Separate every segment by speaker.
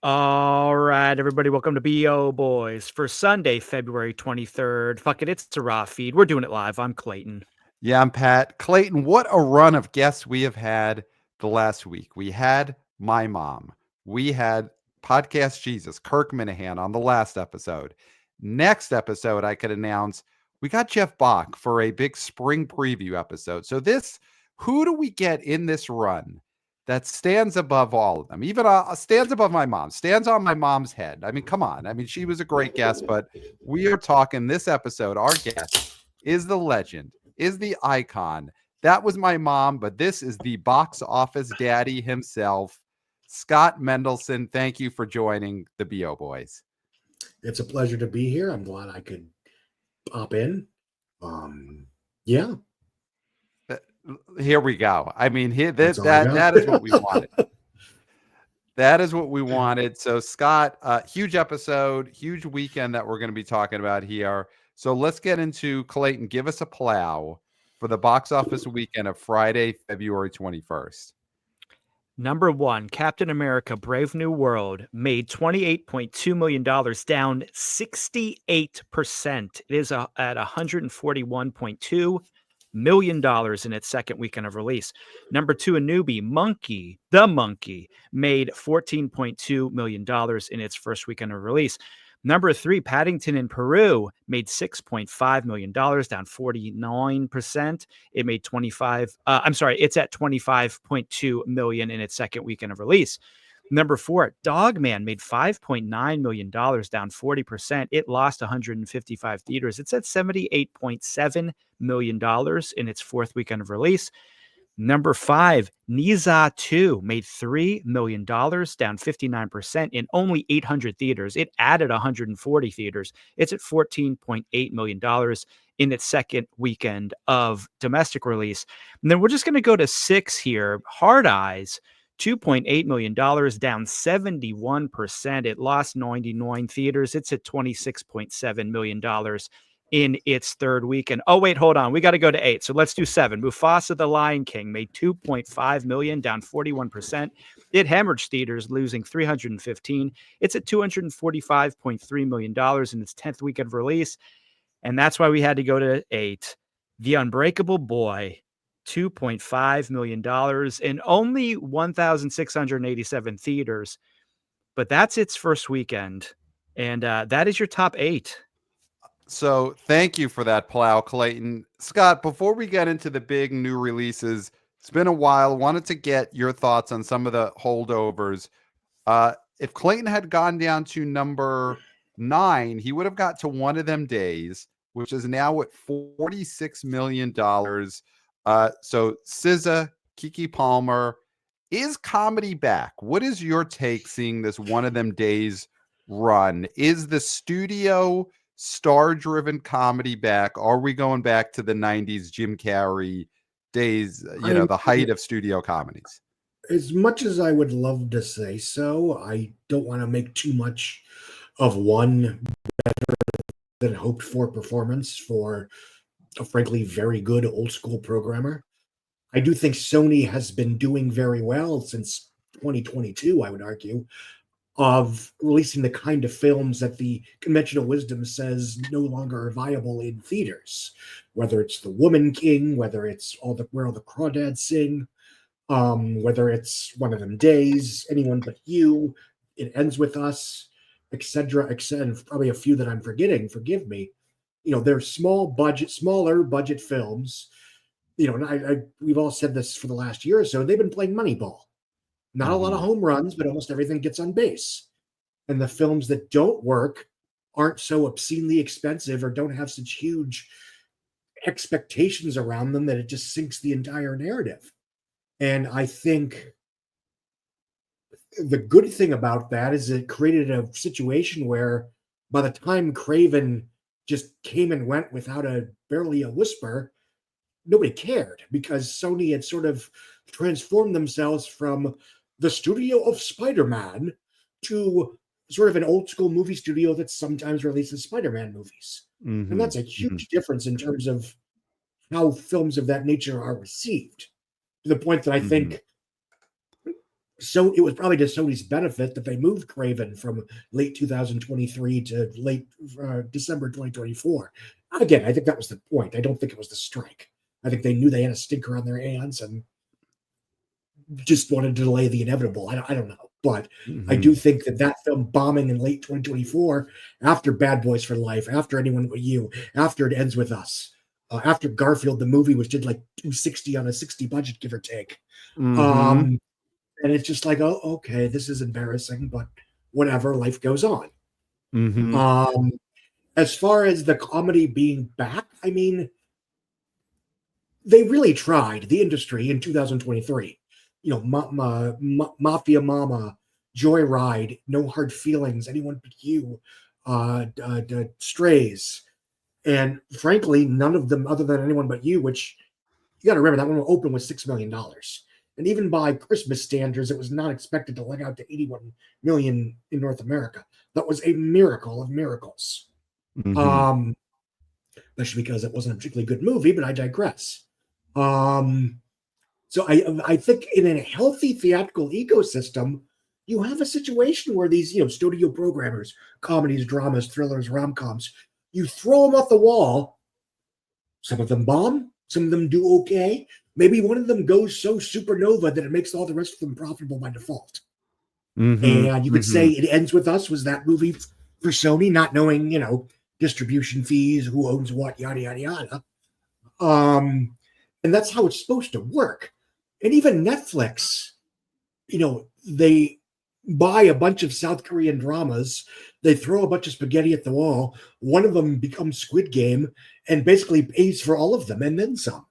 Speaker 1: All right, everybody, welcome to BO Boys for Sunday, February 23rd. Fuck it, it's a raw feed. We're doing it live. I'm Clayton.
Speaker 2: Yeah, I'm Pat. Clayton, what a run of guests we have had the last week. We had my mom. We had Podcast Jesus, Kirk Minahan on the last episode. Next episode, I could announce we got Jeff Bach for a big spring preview episode. So who do we get in this run that stands above all of them? Even stands above my mom, stands on my mom's head. I mean, come on. I mean, she was a great guest, but we are talking this episode. Our guest is the legend, is the icon. That was my mom, but this is the box office daddy himself, Scott Mendelson. Thank you for joining the BO Boys.
Speaker 3: It's a pleasure to be here. I'm glad I could pop in. Yeah,
Speaker 2: Here we go. I mean,
Speaker 3: that's all I got.
Speaker 2: that is what we wanted. That is what we wanted. So, Scott, huge episode, huge weekend that we're going to be talking about here. So let's get into Clayton. Give us a plow for the box office weekend of Friday, February 21st.
Speaker 1: Number one, Captain America Brave New World made $28.2 million, down 68%. It is at $141.2 million in its second weekend of release. Number two, a newbie, The Monkey, made $14.2 million in its first weekend of release. Number three, Paddington in Peru made $6.5 million, down 49%. It made it's at $25.2 million in its second weekend of release. Number four, Dogman made $5.9 million, down 40%. It lost 155 theaters. It's at $78.7 million in its fourth weekend of release. Number five, Niza 2 made $3 million, down 59% in only 800 theaters. It added 140 theaters. It's at $14.8 million in its second weekend of domestic release. And then we're just going to go to six here. Hard Eyes, $2.8 million, down 71%. It lost 99 theaters. It's at $26.7 million in its third weekend. Oh, wait, hold on. We got to go to eight. So let's do seven. Mufasa the Lion King made $2.5 million, down 41%. It hemorrhaged theaters, losing 315. It's at $245.3 million in its 10th weekend of release. And that's why we had to go to eight. The Unbreakable Boy, $2.5 million in only 1,687 theaters. But that's its first weekend. And that is your top eight.
Speaker 2: So thank you for that plow, Clayton. Scott, before we get into the big new releases, it's been a while. Wanted to get your thoughts on some of the holdovers. If Clayton had gone down to number 9, he would have got to One of Them Days, which is now at $46 million. So SZA, Kiki Palmer, is comedy back? What is your take seeing this One of Them Days run? Is the studio star-driven comedy back? Are we going back to the 90s Jim Carrey days, the height of studio comedies?
Speaker 3: As much as I would love to say so, I don't want to make too much of one better than hoped for performance for a frankly very good old school programmer. I do think Sony has been doing very well since 2022, I would argue, of releasing the kind of films that the conventional wisdom says no longer are viable in theaters. Whether it's The Woman King, whether it's Where All the Crawdads Sing, whether it's One of Them Days, Anyone But You, It Ends With Us, etc., and probably a few that I'm forgetting. Forgive me. They're smaller budget films. And we've all said this for the last year or so. They've been playing Moneyball. Not a lot of home runs, but almost everything gets on base. And the films that don't work aren't so obscenely expensive or don't have such huge expectations around them that it just sinks the entire narrative. And I think the good thing about that is it created a situation where by the time Craven just came and went without barely a whisper, nobody cared because Sony had sort of transformed themselves from the studio of Spider-Man to sort of an old school movie studio that sometimes releases Spider-Man movies. Mm-hmm. And that's a huge difference in terms of how films of that nature are received, to the point that I think so it was probably to Sony's benefit that they moved Craven from late 2023 to late December 2024. Again, I think that was the point. I don't think it was the strike. I think they knew they had a stinker on their hands and just wanted to delay the inevitable. I don't know. But I do think that film bombing in late 2024, after Bad Boys for Life, after Anyone But You, after It Ends With Us, after Garfield the movie, which did like 260 on a 60 budget, give or take. And it's just like, oh, okay, this is embarrassing, but whatever, life goes on. As far as the comedy being back, I mean, they really tried, the industry, in 2023. You know, Mafia Mama, Joyride, No Hard Feelings, Anyone But You, Strays. And frankly, none of them, other than Anyone But You, which you got to remember, that one will open with $6 million. And even by Christmas standards, it was not expected to leg out to 81 million in North America. That was a miracle of miracles. Especially because it wasn't a particularly good movie, but I digress. So I think in a healthy theatrical ecosystem, you have a situation where these, you know, studio programmers, comedies, dramas, thrillers, rom-coms, you throw them off the wall. Some of them bomb, some of them do okay. Maybe one of them goes so supernova that it makes all the rest of them profitable by default. And you could say It Ends With Us was that movie for Sony, not knowing, you know, distribution fees, who owns what, yada, yada, yada. And that's how it's supposed to work. And even Netflix, you know, they buy a bunch of South Korean dramas, they throw a bunch of spaghetti at the wall, one of them becomes Squid Game, and basically pays for all of them and then some.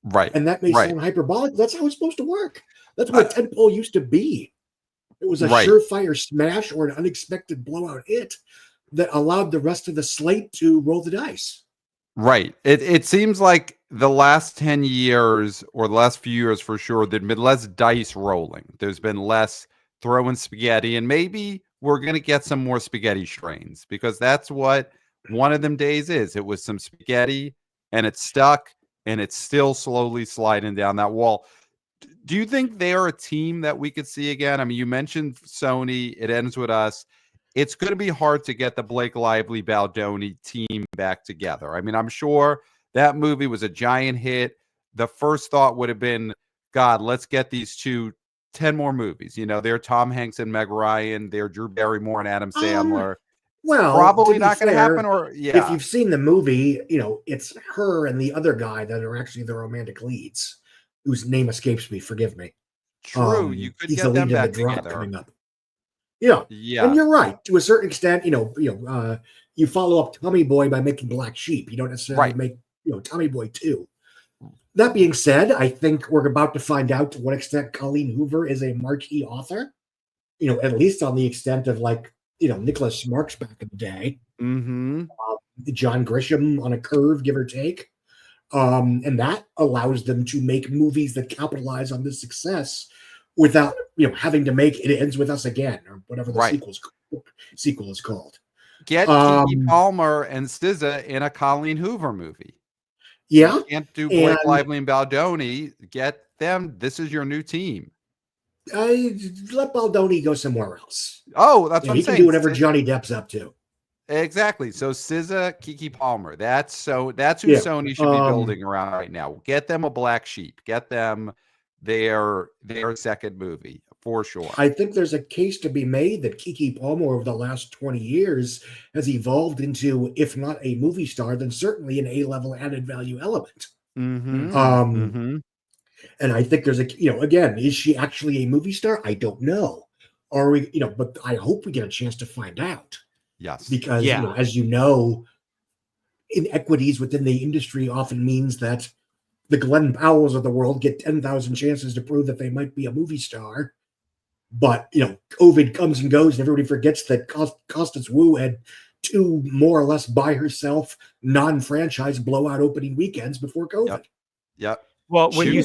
Speaker 2: Right.
Speaker 3: And that may sound hyperbolic. That's how it's supposed to work. That's what a tentpole used to be. It was a surefire smash or an unexpected blowout hit that allowed the rest of the slate to roll the dice.
Speaker 2: Right. It seems like the last 10 years, or the last few years for sure, there'd been less dice rolling. There's been less throwing spaghetti, and maybe we're going to get some more spaghetti strains, because that's what one of them days is. It was some spaghetti and it stuck, and it's still slowly sliding down that wall. Do you think they're a team that we could see again? I mean, you mentioned Sony, It Ends With Us. It's going to be hard to get the Blake Lively Baldoni team back together. I mean, I'm sure that movie was a giant hit. The first thought would have been, God, let's get these 10 more movies. You know, they're Tom Hanks and Meg Ryan. They're Drew Barrymore and Adam Sandler.
Speaker 3: Well,
Speaker 2: probably not going to happen. Or
Speaker 3: if you've seen the movie, you know, it's her and the other guy that are actually the romantic leads, whose name escapes me. Forgive me.
Speaker 2: True, you could
Speaker 3: he's
Speaker 2: get
Speaker 3: the
Speaker 2: them
Speaker 3: lead in
Speaker 2: back
Speaker 3: the drop
Speaker 2: together.
Speaker 3: coming up. Yeah, and you're right to a certain extent. You follow up Tommy Boy by making Black Sheep. You don't necessarily make Tommy Boy 2. That being said, I think we're about to find out to what extent Colleen Hoover is a marquee author. You know, at least on the extent of Nicholas Sparks back in the day. John Grisham on a curve, give or take. And that allows them to make movies that capitalize on this success without having to make It Ends With Us again, or whatever the sequel is called.
Speaker 2: Get Keke Palmer and SZA in a Colleen Hoover movie.
Speaker 3: Yeah,
Speaker 2: you can't do Blake Lively and Baldoni. Get them. This is your new team.
Speaker 3: Let Baldoni go somewhere else.
Speaker 2: Oh, that's what I'm saying.
Speaker 3: He can do whatever Johnny Depp's up to.
Speaker 2: Exactly. So SZA, Keke Palmer. That's who Sony should be building around right now. Get them a Black Sheep. Get them their second movie for sure.
Speaker 3: I think there's a case to be made that Keke Palmer over the last 20 years has evolved into, if not a movie star, then certainly an A-level added value element. And I think there's again, is she actually a movie star? I don't know. Are we, but I hope we get a chance to find out.
Speaker 2: Yes.
Speaker 3: Because, as you know, inequities within the industry often means that the Glenn Powells of the world get 10,000 chances to prove that they might be a movie star. But, COVID comes and goes, and everybody forgets that Constance Wu had 2 more or less by herself non-franchise blowout opening weekends before COVID.
Speaker 2: Yep.
Speaker 1: Well, when you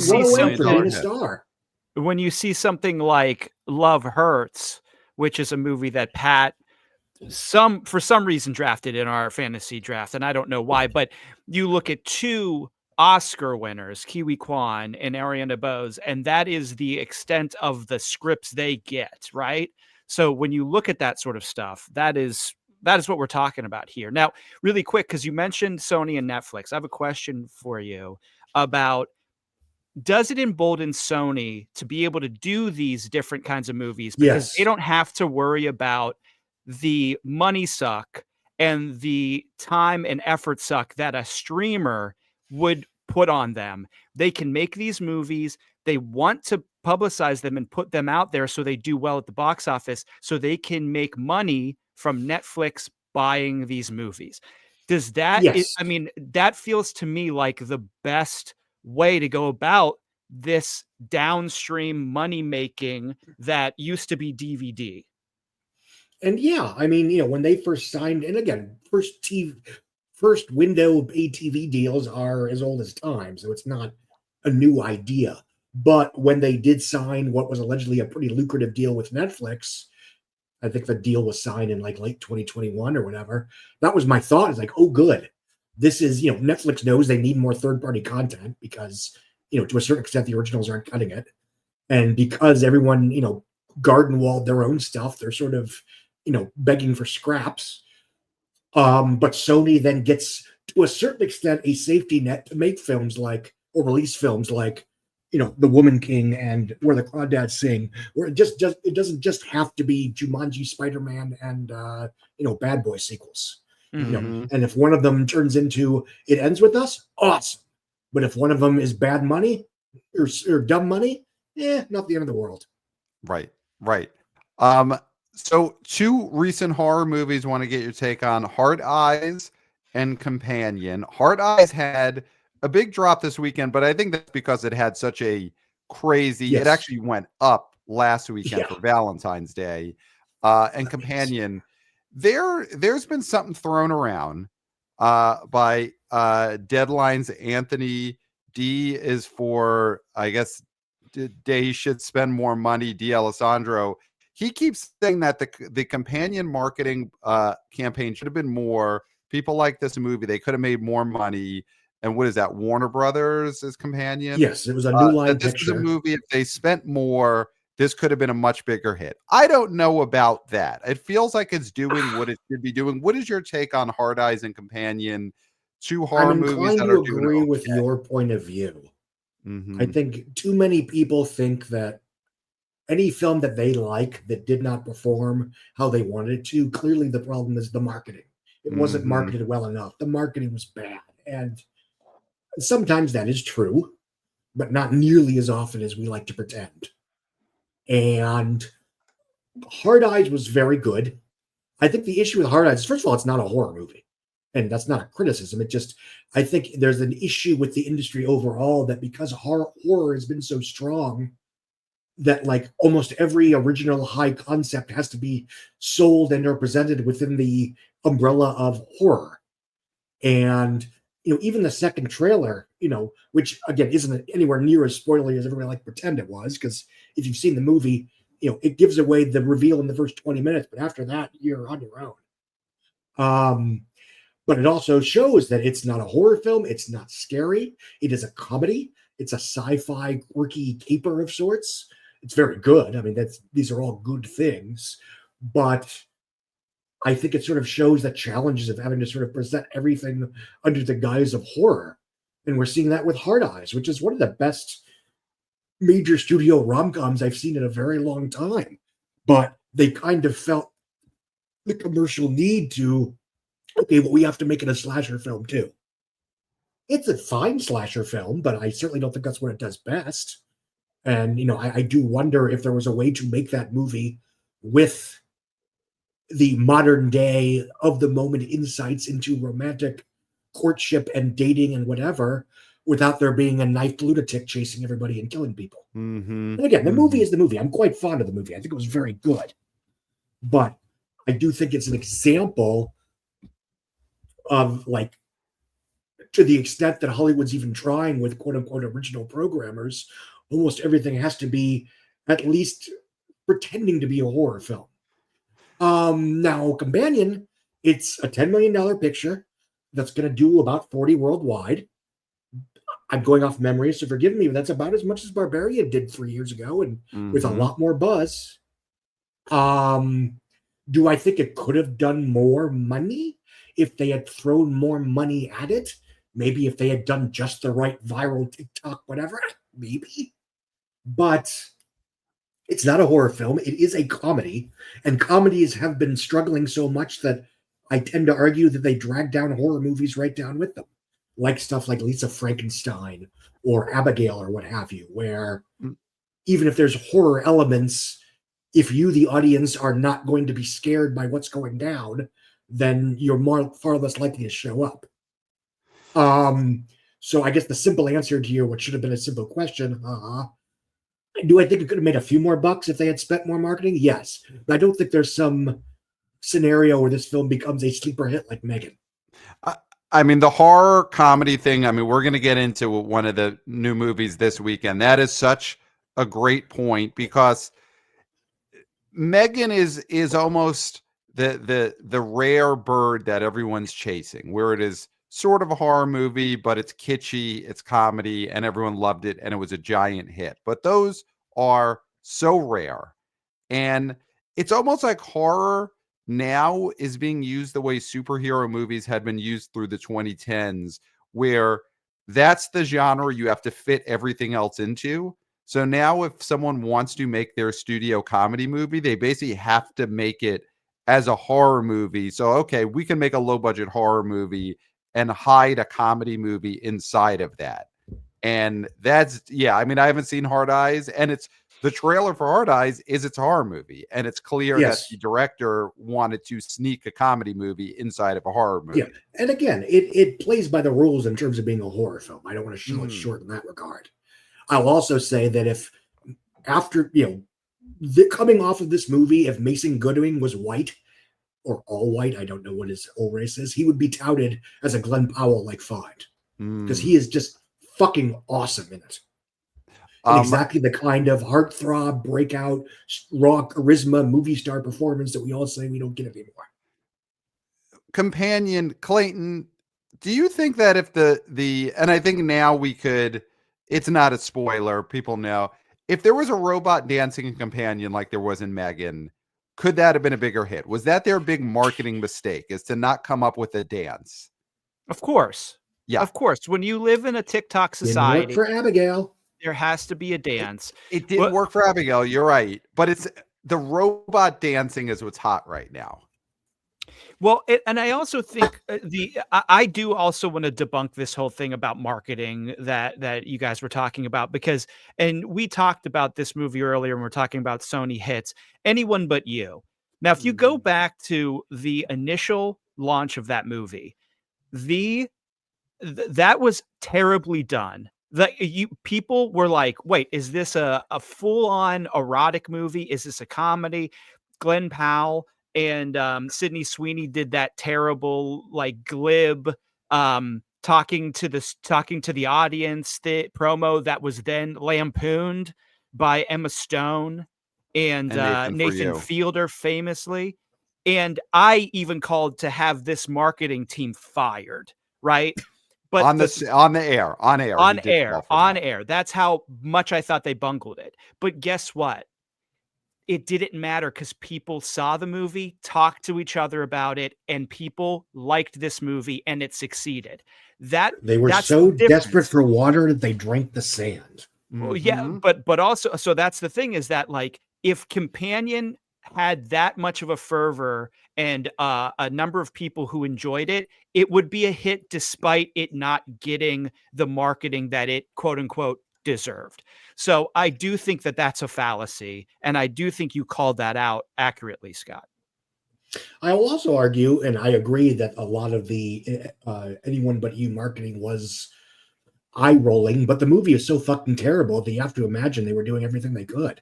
Speaker 1: see something like Love Hurts, which is a movie that Pat for some reason drafted in our fantasy draft, and I don't know why, but you look at 2 Oscar winners, Kiwi Kwan and Ariana Bose, and that is the extent of the scripts they get, right? So when you look at that sort of stuff, that is what we're talking about here. Now, really quick, because you mentioned Sony and Netflix, I have a question for you about, does it embolden Sony to be able to do these different kinds of movies because they
Speaker 3: Yes.
Speaker 1: don't have to worry about the money suck and the time and effort suck that a streamer would put on them? They can make these movies. They want to publicize them and put them out there so they do well at the box office so they can make money from Netflix buying these movies. Does that,
Speaker 3: Yes.
Speaker 1: I mean, that feels to me like the best way to go about this downstream money making that used to be DVD.
Speaker 3: And yeah, I mean, when they first signed, and again, first window ATV deals are as old as time, so it's not a new idea. But when they did sign what was allegedly a pretty lucrative deal with Netflix, I think the deal was signed in like late 2021 or whatever. That was my thought. Is like, oh, good. This is, Netflix knows they need more third-party content because, to a certain extent, the originals aren't cutting it. And because everyone, garden walled their own stuff, they're sort of, begging for scraps. But Sony then gets, to a certain extent, a safety net to make films like, or release films like, The Woman King and Where the Crawdads Sing, where it doesn't just have to be Jumanji, Spider-Man, and Bad Boy sequels.
Speaker 2: Mhm.
Speaker 3: And if one of them turns into It Ends With Us, awesome. But if one of them is bad money or dumb money, not the end of the world.
Speaker 2: Right. So 2 recent horror movies want to get your take on: Hard Eyes and Companion. Hard Eyes had a big drop this weekend, but I think that's because it had such a crazy, it
Speaker 3: Yes.
Speaker 2: actually went up last weekend
Speaker 3: Yeah.
Speaker 2: for Valentine's Day. And Companion, there's been something thrown around by Deadline's Anthony D is for, I guess, they should spend more money. D. Alessandro, he keeps saying that the Companion marketing campaign should have been more. People like this movie; they could have made more money. And what is that? Warner Brothers is Companion.
Speaker 3: Yes, it was a New Line
Speaker 2: That this was a
Speaker 3: picture.
Speaker 2: movie. If they spent more, this could have been a much bigger hit. I don't know about that. It feels like it's doing what it should be doing. What is your take on Hard Eyes and Companion? 2
Speaker 3: I'm
Speaker 2: horror movies
Speaker 3: inclined
Speaker 2: that
Speaker 3: to
Speaker 2: are doing
Speaker 3: agree with
Speaker 2: okay.
Speaker 3: your point of view. I
Speaker 2: Mm-hmm.
Speaker 3: think too many people think that any film that they like that did not perform how they wanted it to, clearly the problem is the marketing. It wasn't
Speaker 2: Mm-hmm.
Speaker 3: marketed well enough. The marketing was bad. And sometimes that is true, but not nearly as often as we like to pretend. And Hard Eyes was very good. I think the issue with Hard Eyes is, first of all, it's not a horror movie. And that's not a criticism. It just, I think there's an issue with the industry overall that because horror has been so strong, that like almost every original high concept has to be sold and or presented within the umbrella of horror. And even the second trailer, which again isn't anywhere near as spoilery as everybody like to pretend it was, because if you've seen the movie, it gives away the reveal in the first 20 minutes, but after that, you're on your own. But it also shows that it's not a horror film, it's not scary, it is a comedy, it's a sci-fi quirky caper of sorts. It's very good. I mean, these are all good things, but I think it sort of shows the challenges of having to sort of present everything under the guise of horror. And we're seeing that with Hard Eyes, which is one of the best major studio rom-coms I've seen in a very long time. But they kind of felt the commercial need to, okay, well, we have to make it a slasher film too. It's a fine slasher film, but I certainly don't think that's what it does best. And, I do wonder if there was a way to make that movie with the modern day of the moment insights into romantic courtship and dating and whatever without there being a knifed lunatic chasing everybody and killing people.
Speaker 2: Mm-hmm.
Speaker 3: And again, the movie
Speaker 2: Mm-hmm.
Speaker 3: is the movie. I'm quite fond of the movie. I think it was very good. But I do think it's an example of like, to the extent that Hollywood's even trying with quote unquote original programmers, almost everything has to be at least pretending to be a horror film. Now, Companion, it's a $10 million picture that's going to do about 40 worldwide. I'm going off memory, so forgive me, but that's about as much as Barbarian did 3 years ago, and with a lot more buzz. Do I think it could have done more money if they had thrown more money at it? Maybe if they had done just the right viral TikTok, whatever, maybe. But it's not a horror film. It is a comedy, and comedies have been struggling so much that I tend to argue that they drag down horror movies right down with them, like stuff like Lisa Frankenstein or Abigail or what have you, where even if there's horror elements, if you, the audience, are not going to be scared by what's going down, then you're far less likely to show up. So I guess the simple answer to what should have been a simple question, do I think it could have made a few more bucks if they had spent more marketing? Yes. But I don't think there's some scenario where this film becomes a sleeper hit like Megan.
Speaker 2: I mean, the horror comedy thing, I mean, we're going to get into one of the new movies this weekend. That is such a great point, because Megan is almost the rare bird that everyone's chasing, where it is sort of a horror movie, but it's kitschy, it's comedy, and everyone loved it, and it was a giant hit. But those are so rare. And it's almost like horror now is being used the way superhero movies had been used through the 2010s, where that's the genre you have to fit everything else into. So now if someone wants to make their studio comedy movie, they basically have to make it as a horror movie. So, okay, we can make a low budget horror movie and hide a comedy movie inside of that. And that's, I mean, I haven't seen Hard Eyes, and it's the trailer for Hard Eyes is it's a horror movie. And it's clear that the director wanted to sneak a comedy movie inside of a horror movie.
Speaker 3: Yeah. And again, it plays by the rules in terms of being a horror film. I don't want to show it short in that regard. I'll also say that if after, coming off of this movie, if Mason Goodwin was white or all white, I don't know what his whole race is, he would be touted as a Glenn Powell-like find, because he is just fucking awesome in it. Exactly the kind of heartthrob, breakout, raw charisma, movie star performance that we all say we don't get anymore.
Speaker 2: Companion, Clayton, do you think that if and I think now we could, it's not a spoiler, people know, if there was a robot dancing companion like there was in Megan, could that have been a bigger hit? Was that their big marketing mistake, is to not come up with a dance?
Speaker 1: Of course.
Speaker 2: Yeah.
Speaker 1: Of course. When you live in a TikTok society,
Speaker 3: for Abigail,
Speaker 1: there has to be a dance.
Speaker 2: It didn't work for Abigail, you're right. But it's the robot dancing is what's hot right now.
Speaker 1: Well, and I also think I do also want to debunk this whole thing about marketing that you guys were talking about, because, and we talked about this movie earlier and we're talking about Sony hits, Anyone But You. Now, if you go back to the initial launch of that movie, that was terribly done. People were like, wait, is this a full-on erotic movie? Is this a comedy? Glenn Powell and Sydney Sweeney did that terrible, like, glib talking to the audience promo that was then lampooned by Emma Stone and Nathan Fielder famously. And I even called to have this marketing team fired, right? But on air. That's how much I thought they bungled it. But guess what? It didn't matter, because people saw the movie, talked to each other about it, and people liked this movie, and it succeeded.
Speaker 3: They were so desperate for water that they drank the sand.
Speaker 1: Well, yeah, but also, so that's the thing, is that, like, if Companion had that much of a fervor and a number of people who enjoyed it, it would be a hit despite it not getting the marketing that it, quote unquote, deserved. So I do think that that's a fallacy, and I do think you called that out accurately, Scott.
Speaker 3: I will also argue, and I agree, that a lot of the Anyone But You marketing was eye-rolling, but the movie is so fucking terrible that you have to imagine they were doing everything they could.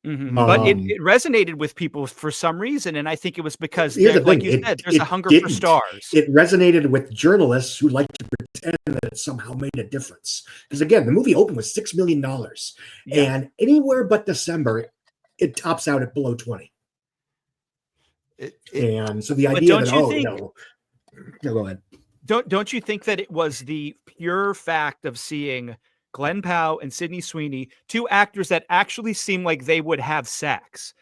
Speaker 1: But it resonated with people for some reason, and I think it was because, like you said, there's a hunger for stars.
Speaker 3: It resonated with journalists who like to pretend that it somehow made a difference. Because again, the movie opened with $6 million, and anywhere but December, it tops out at below 20. And so the idea that, no, go ahead.
Speaker 1: Don't you think that it was the pure fact of seeing Glenn Powell and Sydney Sweeney, two actors that actually seem like they would have sex,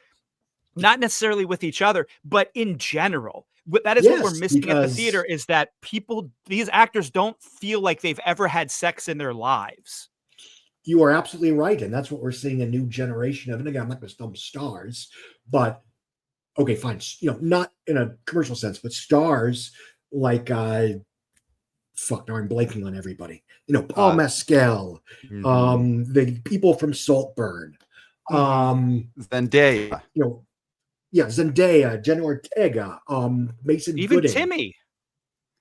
Speaker 1: not necessarily with each other, but in general? That is what we're
Speaker 3: Yes,
Speaker 1: missing at the
Speaker 3: because
Speaker 1: theater, is that these actors don't feel like they've ever had sex in their lives.
Speaker 3: you are absolutely right. And that's what we're seeing a new generation of. And again, I'm not going to stump stars, but okay, fine. Not in a commercial sense, but stars like, fuck, now I'm blanking on everybody. Paul Mescal, the people from Saltburn,
Speaker 2: Zendaya.
Speaker 3: Zendaya, Jenna Ortega, Mason
Speaker 1: Even
Speaker 3: Gooding.
Speaker 1: Timmy.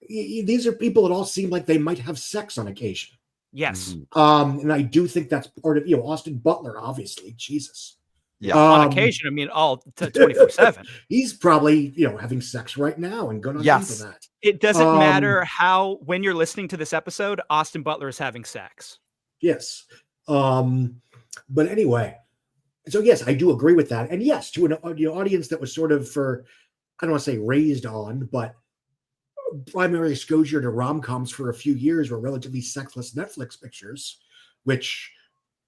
Speaker 3: These are people that all seem like they might have sex on occasion.
Speaker 1: Yes.
Speaker 3: And I do think that's part of, Austin Butler, obviously, Jesus.
Speaker 2: Yeah.
Speaker 1: On occasion, I mean, all 24/7.
Speaker 3: He's probably, having sex right now and going on
Speaker 2: Yes.
Speaker 3: for that.
Speaker 1: It doesn't matter when you're listening to this episode, Austin Butler is having sex.
Speaker 3: Yes. But anyway, so yes, I do agree with that. And yes, to an audience that was sort of I don't want to say raised on, but primary exposure to rom-coms for a few years were relatively sexless Netflix pictures, which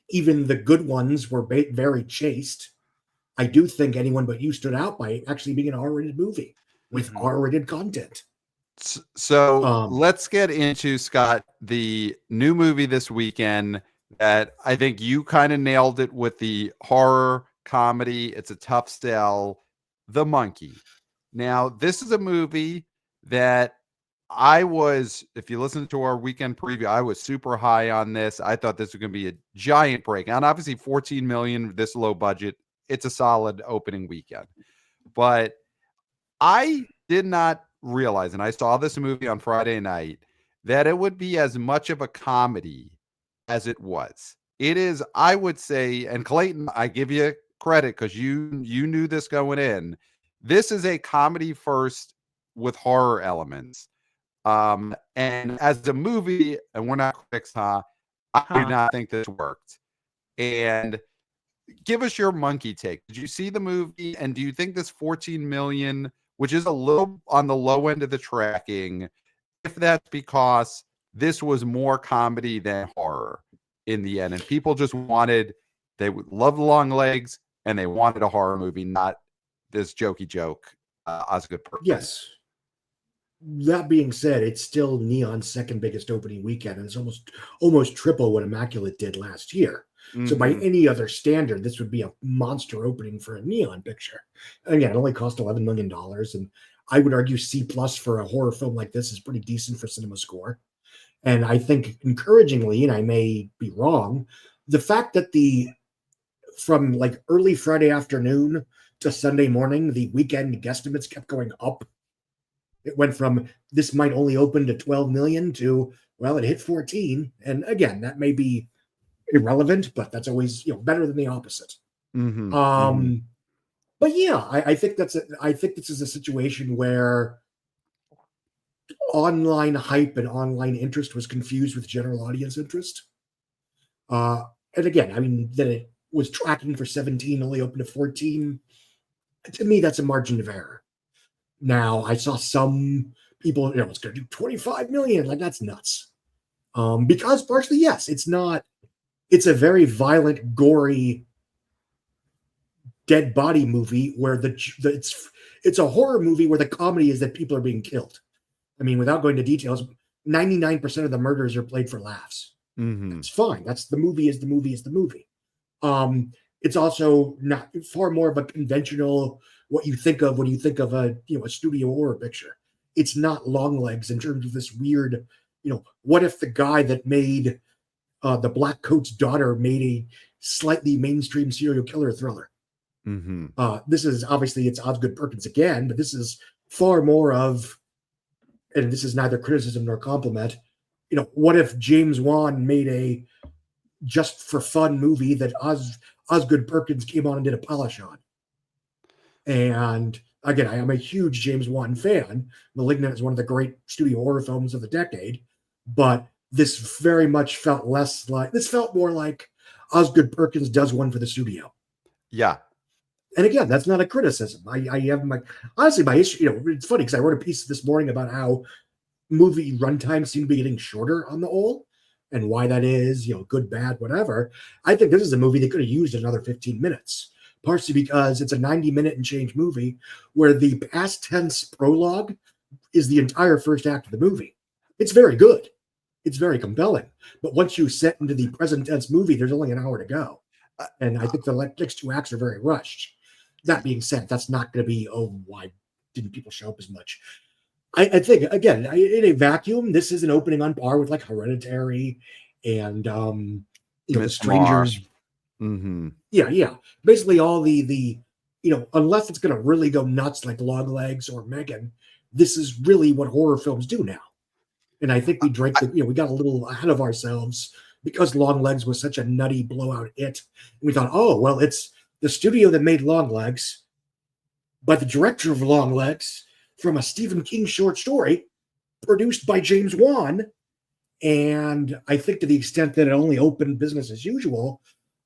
Speaker 3: even the good ones were very chaste. I do think Anyone But You stood out by actually being an R-rated movie with R-rated content.
Speaker 2: So let's get into, Scott, the new movie this weekend that I think you kind of nailed it with the horror comedy. It's a tough sell, The Monkey. Now, this is a movie that if you listen to our weekend preview, I was super high on this. I thought this was going to be a giant break. And obviously 14 million, this low budget, it's a solid opening weekend. But I did not realize, and I saw this movie on Friday night, that it would be as much of a comedy as it was. It is, I would say, and Clayton, I give you credit because you knew this going in. This is a comedy first with horror elements. And as a movie, and we're not critics, I do not think this worked. And give us your monkey take. Did you see the movie? And do you think this 14 million, which is a little on the low end of the tracking, if that's because this was more comedy than horror in the end, and people just they would love the long legs and they wanted a horror movie, not this jokey joke, Osgood Perkins.
Speaker 3: Yes. That being said, it's still Neon's second biggest opening weekend, and it's almost triple what Immaculate did last year. So by any other standard, this would be a monster opening for a Neon picture. And again, it only cost $11 million. And I would argue C+ for a horror film like this is pretty decent for Cinema Score. And I think encouragingly, and I may be wrong, the fact that from like early Friday afternoon to Sunday morning, the weekend guesstimates kept going up. It went from this might only open to 12 million to, well, it hit 14. And again, that may be irrelevant, but that's always better than the opposite. But yeah, I think I think this is a situation where online hype and online interest was confused with general audience interest. And again, I mean, that it was tracking for 17, only opened to 14. To me, that's a margin of error. Now, I saw some people, it's going to do 25 million. Like, that's nuts. Because partially, yes, it's a very violent, gory, dead body movie where it's a horror movie where the comedy is that people are being killed. I mean, without going to details, 99% of the murders are played for laughs. It's fine. That's the movie is the movie is the movie. It's also not far more of a conventional what you think of when you think of a studio horror picture. It's not long legs in terms of this weird, what if the guy that made the Black Coat's Daughter made a slightly mainstream serial killer thriller? This is obviously it's Osgood Perkins again, but this is far more of, and this is neither criticism nor compliment. What if James Wan made a just for fun movie that Osgood Perkins came on and did a polish on? And again, I am a huge James Wan fan. Malignant is one of the great studio horror films of the decade, but this very much felt more like Osgood Perkins does one for the studio.
Speaker 2: Yeah.
Speaker 3: And again, that's not a criticism. I have my issue. It's funny because I wrote a piece this morning about how movie runtime seem to be getting shorter on the whole, and why that is, good, bad, whatever. I think this is a movie that could have used another 15 minutes, partially because it's a 90-minute and change movie where the past tense prologue is the entire first act of the movie. It's very good. It's very compelling. But once you set into the present tense movie, there's only an hour to go. And I think the next two acts are very rushed. That being said, that's not going to be, why didn't people show up as much? I think, again, in a vacuum, this is an opening on par with like Hereditary and, The Strangers.
Speaker 2: Mm-hmm.
Speaker 3: Yeah. Basically all the unless it's going to really go nuts like Longlegs or Megan, this is really what horror films do now. And I think we we got a little ahead of ourselves because Longlegs was such a nutty blowout hit. And we thought, oh, well, it's the studio that made Longlegs, but the director of Longlegs from a Stephen King short story produced by James Wan. And I think to the extent that it only opened business as usual,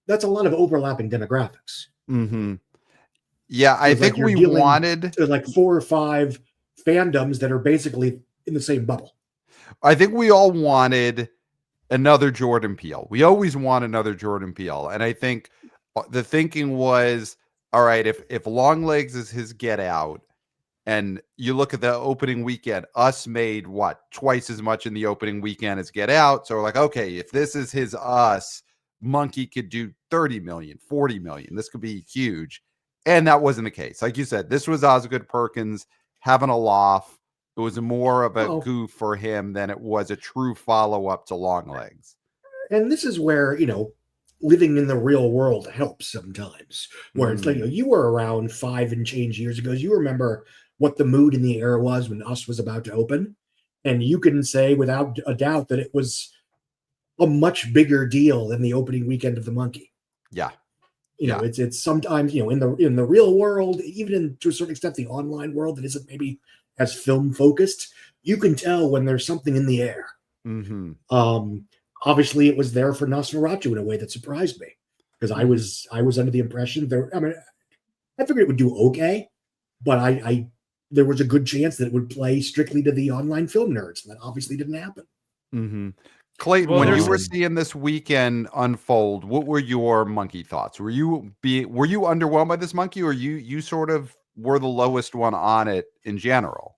Speaker 3: that's a lot of overlapping demographics.
Speaker 2: Mm-hmm. Yeah, I think we wanted
Speaker 3: like 4 or 5 fandoms that are basically in the same bubble.
Speaker 2: I think we all wanted another Jordan Peele. We always want another Jordan Peele. And I think the thinking was, all right, if Longlegs is his Get Out, and you look at the opening weekend, Us made twice as much in the opening weekend as Get Out. So we're like, okay, if this is his Us, Monkey could do 30 million, 40 million. This could be huge. And that wasn't the case. Like you said, this was Osgood Perkins having a laugh. It was more of a goof for him than it was a true follow-up to Longlegs.
Speaker 3: And this is where, living in the real world helps sometimes. Where it's like, you were around 5 and change years ago. You remember what the mood in the air was when Us was about to open. And you can say without a doubt that it was a much bigger deal than the opening weekend of The Monkey.
Speaker 2: Yeah.
Speaker 3: It's sometimes, in the real world, even to a certain extent, the online world that isn't maybe as film focused, you can tell when there's something in the air.
Speaker 2: Mm-hmm.
Speaker 3: Obviously it was there for Nosferatu in a way that surprised me because I was under the impression I figured it would do okay, but there was a good chance that it would play strictly to the online film nerds, and that obviously didn't happen.
Speaker 2: Mm-hmm. Clayton, when you were seeing this weekend unfold, what were your Monkey thoughts? Were you underwhelmed by this Monkey, or you sort of were the lowest one on it in general?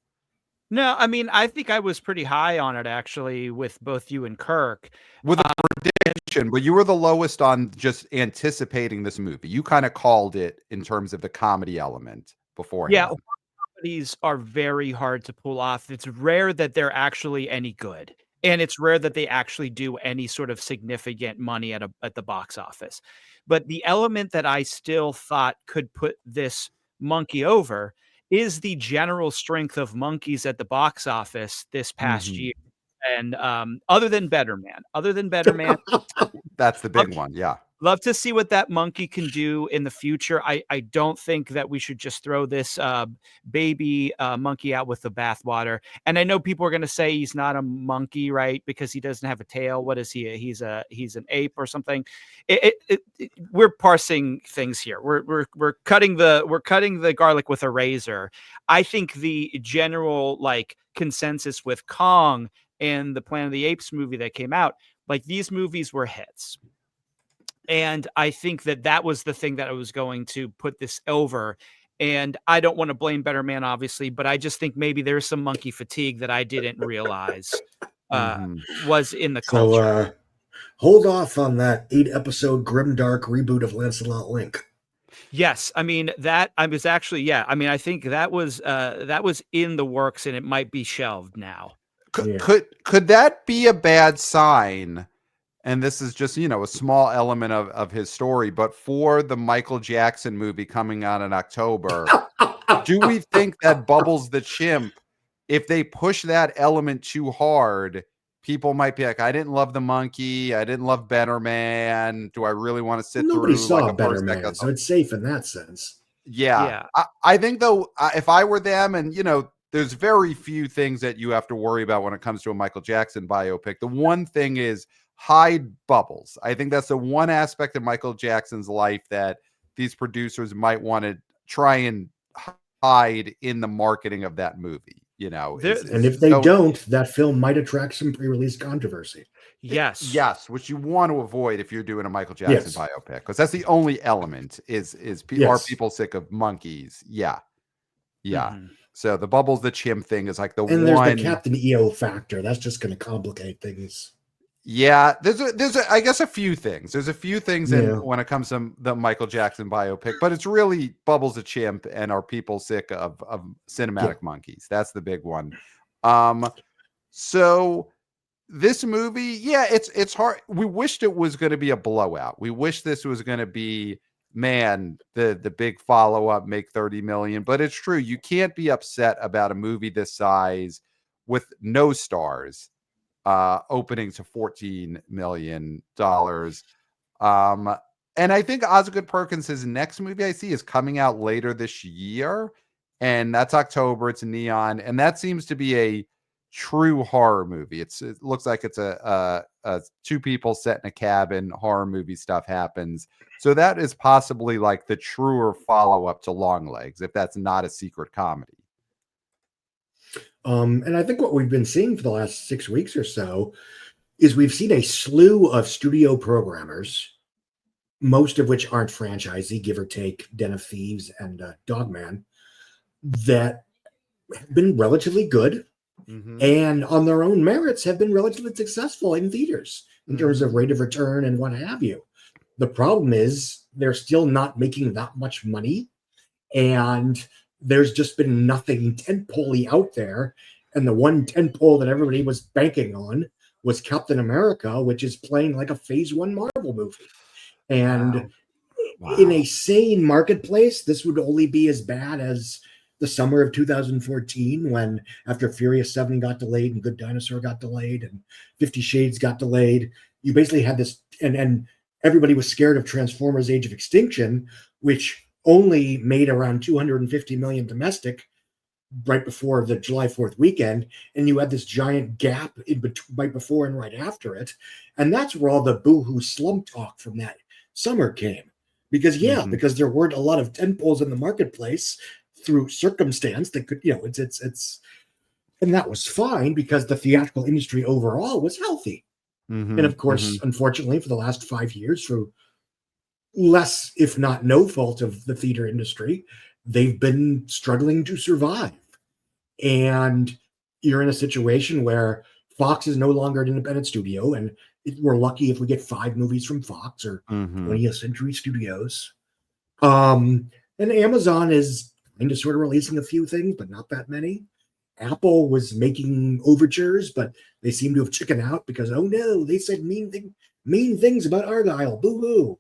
Speaker 1: No, I mean, I think I was pretty high on it actually with both you and Kirk.
Speaker 2: With a prediction, but you were the lowest on just anticipating this movie. You kind of called it in terms of the comedy element beforehand.
Speaker 1: Yeah, comedies are very hard to pull off. It's rare that they're actually any good. And it's rare that they actually do any sort of significant money at the box office. But the element that I still thought could put this Monkey over is the general strength of monkeys at the box office this past year. And other than Better Man,
Speaker 2: that's the big one. Yeah.
Speaker 1: Love to see what that monkey can do in the future. I don't think that we should just throw this baby monkey out with the bathwater. And I know people are going to say he's not a monkey, right? Because he doesn't have a tail. What is he? He's an ape or something. We're parsing things here. We're cutting the garlic with a razor. I think the general consensus with Kong and the Planet of the Apes movie that came out, these movies were hits. And I think that was the thing that was going to put this over. And I don't want to blame Better Man, obviously, but I just think maybe there's some monkey fatigue that I didn't realize was in the culture.
Speaker 3: So hold off on that 8-episode grimdark reboot of Lancelot Link.
Speaker 1: Yes, I mean I was actually I think that was in the works, and it might be shelved now.
Speaker 2: Could that be a bad sign? And this is just, a small element of his story. But for the Michael Jackson movie coming out in October, do we think that Bubbles the Chimp, if they push that element too hard, people might be like, I didn't love the monkey. I didn't love Better Man. Do I really want to sit
Speaker 3: Nobody
Speaker 2: through
Speaker 3: saw Better Man, so it's safe in that sense.
Speaker 2: Yeah. I think, though, if I were them and, there's very few things that you have to worry about when it comes to a Michael Jackson biopic. The one thing is hide Bubbles. I think that's the one aspect of Michael Jackson's life that these producers might want to try and hide in the marketing of that movie.
Speaker 3: And if they don't, that film might attract some pre-release controversy.
Speaker 1: Yes.
Speaker 2: Which you want to avoid if you're doing a Michael Jackson biopic, because that's the only element are people sick of monkeys? Yeah.
Speaker 1: Mhm.
Speaker 2: So the Bubbles the chimp thing is like
Speaker 3: and there's the Captain EO factor. That's just going to complicate things.
Speaker 2: Yeah, there's I guess a few things. There's a few things when it comes to the Michael Jackson biopic, but it's really Bubbles a chimp and are people sick of cinematic monkeys? That's the big one. So this movie, it's hard. We wished it was going to be a blowout. We wish this was going to be, the big follow-up, make 30 million. But it's true, you can't be upset about a movie this size with no stars opening to $14 million. And I think Osgood Perkins' next movie I see is coming out later this year, and that's October. It's Neon, and that seems to be a true horror movie. It looks like it's a two people set in a cabin, horror movie stuff happens. So that is possibly like the truer follow-up to Longlegs, if that's not a secret comedy.
Speaker 3: And I think what we've been seeing for the last 6 weeks or so is we've seen a slew of studio programmers, most of which aren't franchisee, give or take Den of Thieves and Dogman, that have been relatively good and on their own merits have been relatively successful in theaters in terms of rate of return and what have you. The problem is they're still not making that much money, and there's just been nothing tentpole-y out there. And the one tentpole that everybody was banking on was Captain America, which is playing like a Phase 1 Marvel movie. And in a sane marketplace, this would only be as bad as the summer of 2014, when after Furious 7 got delayed and Good Dinosaur got delayed and 50 Shades got delayed, you basically had this, and everybody was scared of Transformers Age of Extinction, which only made around 250 million domestic right before the July 4th weekend, and you had this giant gap in between, right before and right after it. And that's where all the boohoo slump talk from that summer came. Because because there weren't a lot of tentpoles in the marketplace through circumstance that could, it's and that was fine because the theatrical industry overall was healthy. And of course, unfortunately, for the last 5 years, through less, if not no fault of the theater industry, they've been struggling to survive. And you're in a situation where Fox is no longer an independent studio, and we're lucky if we get 5 movies from Fox or 20th Century Studios. And Amazon is kind of sort of releasing a few things, but not that many. Apple was making overtures, but they seem to have chickened out because, oh no, they said mean things about Argyle. Boo-hoo.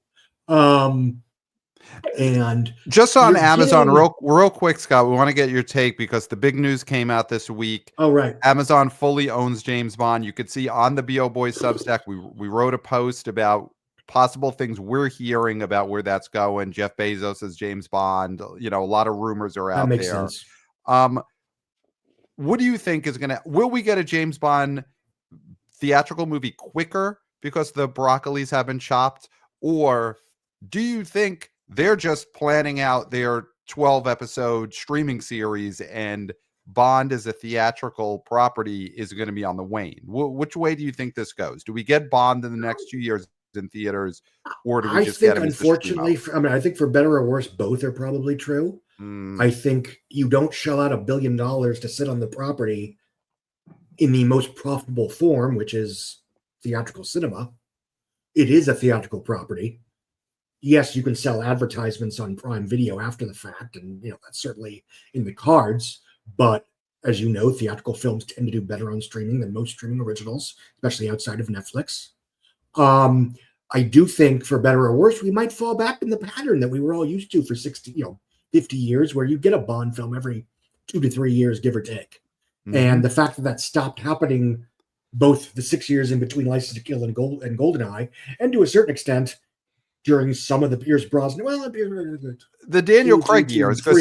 Speaker 3: And
Speaker 2: just on Amazon, real quick, Scott, we want to get your take because the big news came out this week.
Speaker 3: Oh, right.
Speaker 2: Amazon fully owns James Bond. You could see on the BO Boys Substack, we wrote a post about possible things we're hearing about where that's going. Jeff Bezos as James Bond. A lot of rumors are out there. That makes sense. What do you think is will we get a James Bond theatrical movie quicker because the broccolis have been chopped? Or do you think they're just planning out their 12-episode streaming series and Bond as a theatrical property is going to be on the wane? Which way do you think this goes? Do we get Bond in the next 2 years in theaters, or do we just get him?
Speaker 3: Unfortunately, I think for better or worse, both are probably true. I think you don't shell out $1 billion to sit on the property in the most profitable form, which is theatrical cinema. It is a theatrical property. Yes, you can sell advertisements on Prime Video after the fact, and that's certainly in the cards. But as you know, theatrical films tend to do better on streaming than most streaming originals, especially outside of Netflix. I do think, for better or worse, we might fall back in the pattern that we were all used to for 50 years, where you get a Bond film every 2 to 3 years, give or take. And the fact that stopped happening both the 6 years in between License to Kill and GoldenEye, and to a certain extent during some of the Pierce Brosnan,
Speaker 2: the Daniel Craig years, because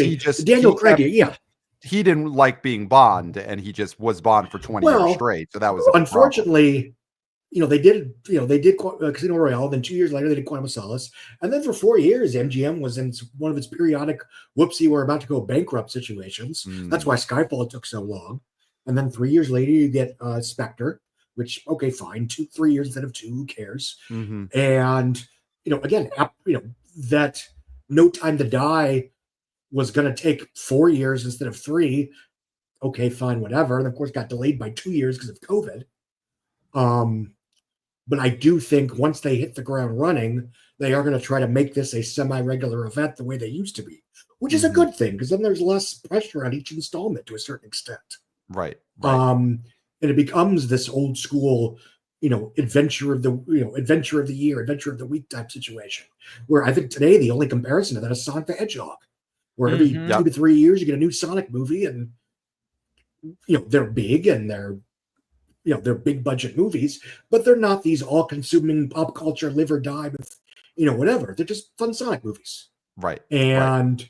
Speaker 2: he didn't like being Bond, and he just was Bond for 20 years straight. So that was
Speaker 3: unfortunately. They did Casino Royale. Then 2 years later, they did Quantum of Solace. And then for 4 years, MGM was in one of its periodic, whoopsie, we're about to go bankrupt situations. That's why Skyfall took so long. And then 3 years later, you get Spectre, which, okay, fine, 3 years instead of 2, who cares?
Speaker 2: Mm-hmm.
Speaker 3: And, again, that No Time to Die was going to take 4 years instead of 3. Okay, fine, whatever. And of course, got delayed by 2 years because of COVID. But I do think once they hit the ground running, they are going to try to make this a semi-regular event the way they used to be, which is a good thing because then there's less pressure on each installment to a certain extent.
Speaker 2: Right.
Speaker 3: And it becomes this old school, adventure of the year, adventure of the week type situation. Where I think today the only comparison to that is Sonic the Hedgehog, where every 2 to 3 years you get a new Sonic movie, and they're big and they're big budget movies, but they're not these all consuming pop culture live or die with, whatever. They're just fun Sonic movies.
Speaker 2: Right.
Speaker 3: And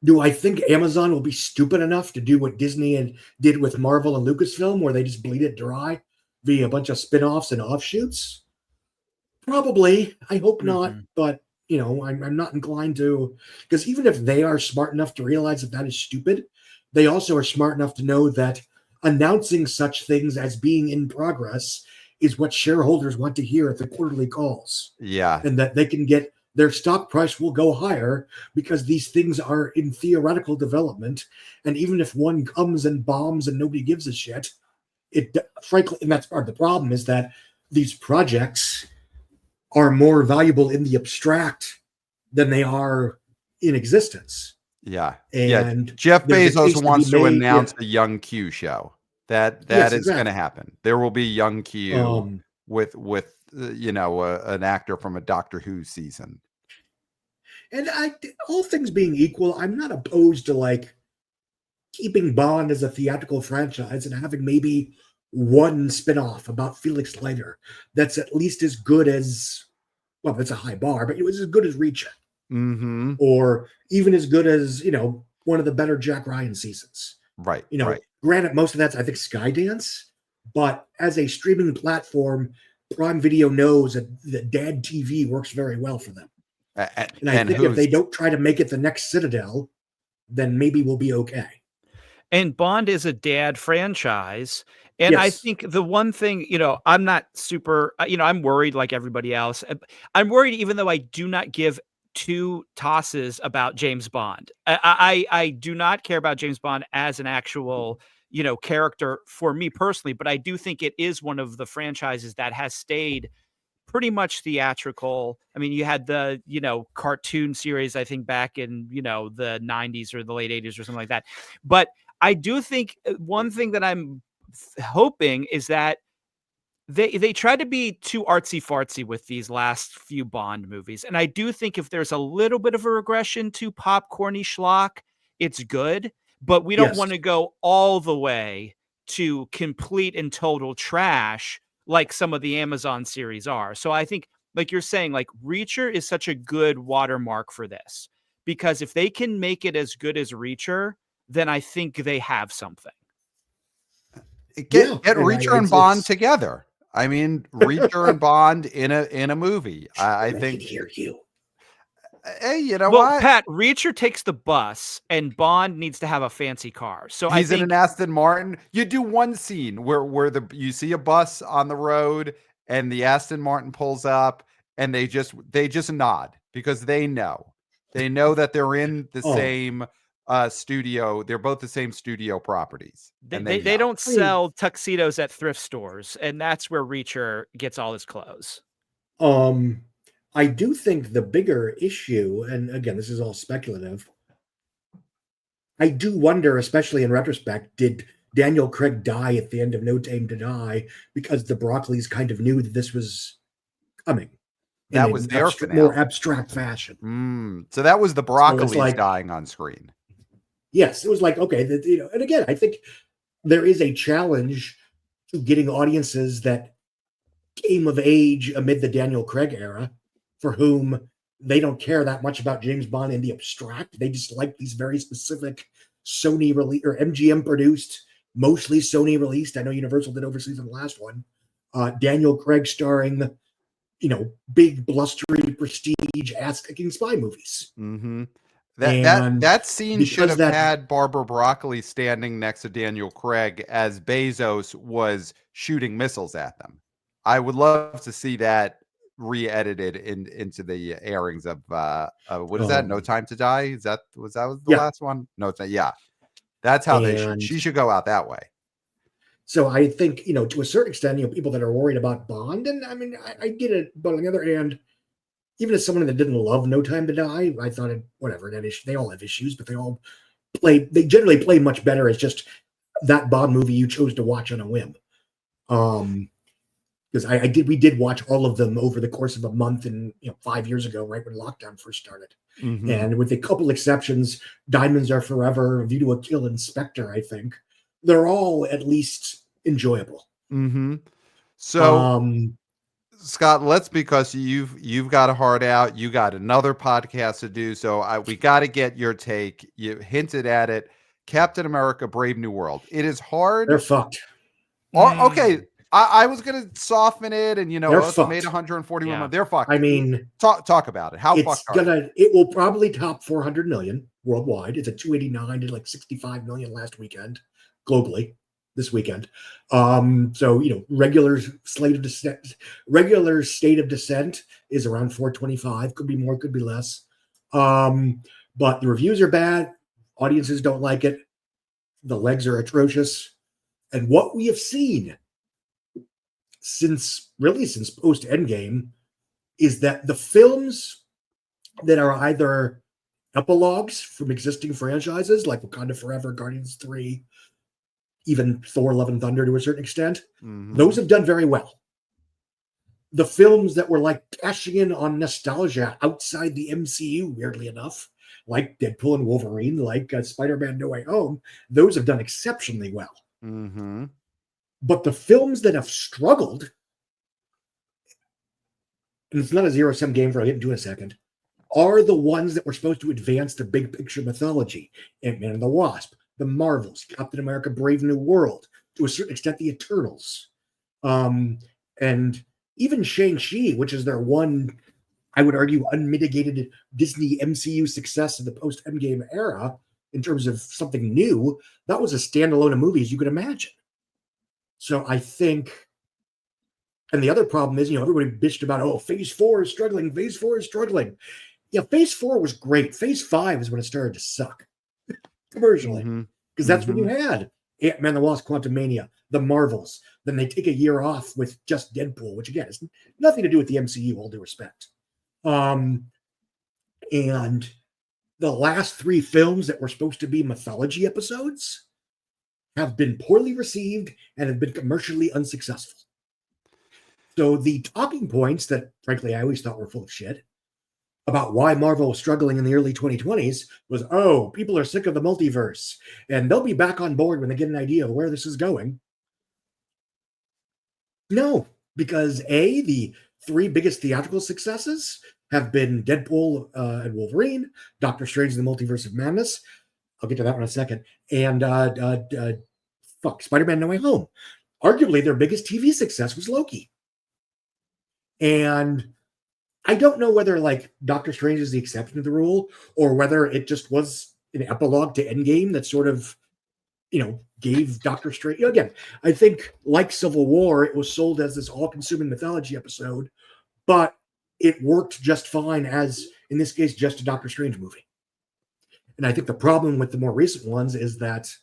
Speaker 3: do I think Amazon will be stupid enough to do what Disney did with Marvel and Lucasfilm, where they just bleed it dry via a bunch of spin-offs and offshoots? Probably. I hope not, but I'm not inclined to, because even if they are smart enough to realize that is stupid, they also are smart enough to know that announcing such things as being in progress is what shareholders want to hear at the quarterly calls.
Speaker 2: Yeah.
Speaker 3: And that they can get their stock price will go higher because these things are in theoretical development. And even if one comes and bombs and nobody gives a shit, frankly, and that's part of the problem, is that these projects are more valuable in the abstract than they are in existence.
Speaker 2: Yeah.
Speaker 3: And
Speaker 2: Jeff Bezos wants to announce
Speaker 3: the
Speaker 2: a Young Q show. That is going to happen. There will be Young Q with an actor from a Doctor Who season.
Speaker 3: And all things being equal, I'm not opposed to keeping Bond as a theatrical franchise and having maybe one spinoff about Felix Leiter that's at least as good as, well, that's a high bar, but it was as good as Reacher.
Speaker 2: Mm-hmm.
Speaker 3: Or even as good as, one of the better Jack Ryan seasons.
Speaker 2: Right.
Speaker 3: Granted, most of that's, I think, Skydance, but as a streaming platform, Prime Video knows that Dad TV works very well for them. And I think if they don't try to make it the next Citadel, then maybe we'll be okay.
Speaker 1: And Bond is a dad franchise. And
Speaker 3: Yes.
Speaker 1: I think the one thing, I'm not super, I'm worried like everybody else. I'm worried even though I do not give two tosses about James Bond. I do not care about James Bond as an actual, character for me personally, but I do think it is one of the franchises that has stayed pretty much theatrical. I mean, you had the, cartoon series, I think back in, the 90s or the late 80s or something like that. But I do think one thing that I'm hoping is that they try to be too artsy fartsy with these last few Bond movies. And I do think if there's a little bit of a regression to popcorny schlock, it's good, but we don't want to go all the way to complete and total trash like some of the Amazon series are. So I think, like you're saying, Reacher is such a good watermark for this, because if they can make it as good as Reacher, then I think they have something.
Speaker 2: Get Reacher and Bond together. I mean, Reacher and Bond in a movie. I think.
Speaker 3: I can hear you.
Speaker 2: Hey, what?
Speaker 1: Pat, Reacher takes the bus, and Bond needs to have a fancy car. So
Speaker 2: he's in an Aston Martin. You do one scene where you see a bus on the road, and the Aston Martin pulls up, and they just nod because they know that they're in the same studio. They're both the same studio properties.
Speaker 1: They don't sell tuxedos at thrift stores, and that's where Reacher gets all his clothes.
Speaker 3: I do think the bigger issue, and again, this is all speculative, I do wonder, especially in retrospect, did Daniel Craig die at the end of No Time to Die because the Broccoli's kind of knew that this was coming?
Speaker 2: That was their
Speaker 3: more abstract fashion.
Speaker 2: So that was the Broccoli's dying on screen.
Speaker 3: Yes, it was okay. And again, I think there is a challenge to getting audiences that came of age amid the Daniel Craig era, for whom they don't care that much about James Bond in the abstract. They just like these very specific Sony release or MGM produced, mostly Sony released. I know Universal did overseas in the last one. Daniel Craig starring, big blustery prestige ass kicking spy movies.
Speaker 2: Mm-hmm.
Speaker 3: And
Speaker 2: That scene should
Speaker 3: because
Speaker 2: have had Barbara Broccoli standing next to Daniel Craig as Bezos was shooting missiles at them. I would love to see that re-edited into the airings of what is that? No Time to Die? Was that the
Speaker 3: yeah.
Speaker 2: last one? No, yeah. That's how
Speaker 3: And
Speaker 2: she should go out that way.
Speaker 3: so I think, to a certain extent, people that are worried about Bond, and I mean, I get it, but on the other hand, even as someone that didn't love No Time to Die, I thought they all have issues, but they generally play much better as just that Bond movie you chose to watch on a whim. Because we did watch all of them over the course of a month, and 5 years ago, right when lockdown first started.
Speaker 2: Mm-hmm.
Speaker 3: And with a couple exceptions, Diamonds Are Forever, View to a Kill, and Spectre, I think they're all at least enjoyable.
Speaker 2: Mm-hmm. So, Scott, because you've got a heart out, you got another podcast to do, so we got to get your take. You hinted at it. Captain America: Brave New World. It is hard.
Speaker 3: They're fucked.
Speaker 2: Okay, I was gonna soften it, and it's
Speaker 3: fucked.
Speaker 2: made 141
Speaker 1: Yeah.
Speaker 2: million. They're fucked.
Speaker 3: I mean,
Speaker 2: talk about it. How fucked are they?
Speaker 3: It will probably top 400 million worldwide. It's at 289, did like 65 million last weekend globally this weekend. So regular state of descent is around 425, could be more, could be less. But the reviews are bad, audiences don't like it, the legs are atrocious, and what we have seen since post Endgame is that the films that are either epilogues from existing franchises like Wakanda Forever, Guardians 3, even Thor: Love and Thunder to a certain extent, those have done very well. The films that were like cashing in on nostalgia outside the MCU, weirdly enough, like Deadpool and Wolverine, like Spider-Man: No Way Home, those have done exceptionally well.
Speaker 2: Mm-hmm.
Speaker 3: But the films that have struggled, and it's not a zero-sum game for I'll get into in a second, are the ones that were supposed to advance the big picture mythology. Ant-Man and the Wasp, the Marvels, Captain America: Brave New World, to a certain extent, the Eternals. And even Shang-Chi, which is their one, I would argue, unmitigated Disney MCU success of the post-Endgame era, in terms of something new, that was a standalone of movies you could imagine. So I think, and the other problem is, everybody bitched about, Phase 4 is struggling, Phase 4 is struggling. Yeah, Phase 4 was great. Phase 5 is when it started to suck commercially, because that's when you had Ant-Man and the Wasp: Quantumania, the Marvels. Then they take a year off with just Deadpool, which again has nothing to do with the MCU, all due respect. And the last 3 films that were supposed to be mythology episodes have been poorly received and have been commercially unsuccessful. So the talking points that, frankly, I always thought were full of shit about why Marvel was struggling in the early 2020s was, people are sick of the multiverse, and they'll be back on board when they get an idea of where this is going. No, because the 3 biggest theatrical successes have been Deadpool and Wolverine, Doctor Strange and the Multiverse of Madness, I'll get to that in a second, and Spider-Man: No Way Home. Arguably, their biggest TV success was Loki. And I don't know whether Doctor Strange is the exception to the rule, or whether it just was an epilogue to Endgame that sort of, gave Doctor Strange. Again, I think like Civil War, it was sold as this all-consuming mythology episode, but it worked just fine as, in this case, just a Doctor Strange movie. And I think the problem with the more recent ones is that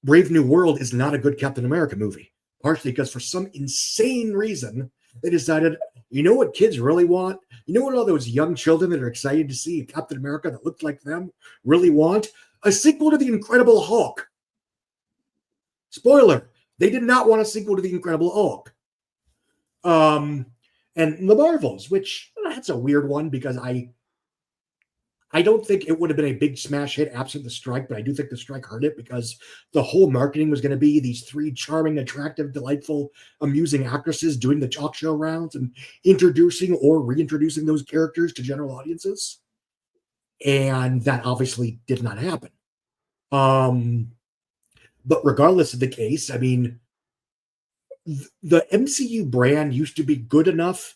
Speaker 3: Brave New World is not a good Captain America movie, partially because for some insane reason, they decided, what kids really want? What all those young children that are excited to see a Captain America that looked like them really want? A sequel to The Incredible Hulk. Spoiler, they did not want a sequel to The Incredible Hulk. And the Marvels, which that's a weird one because I don't think it would have been a big smash hit absent the strike, but I do think the strike hurt it because the whole marketing was going to be these 3 charming, attractive, delightful, amusing actresses doing the talk show rounds and introducing or reintroducing those characters to general audiences. And that obviously did not happen. But regardless of the case, I mean, the MCU brand used to be good enough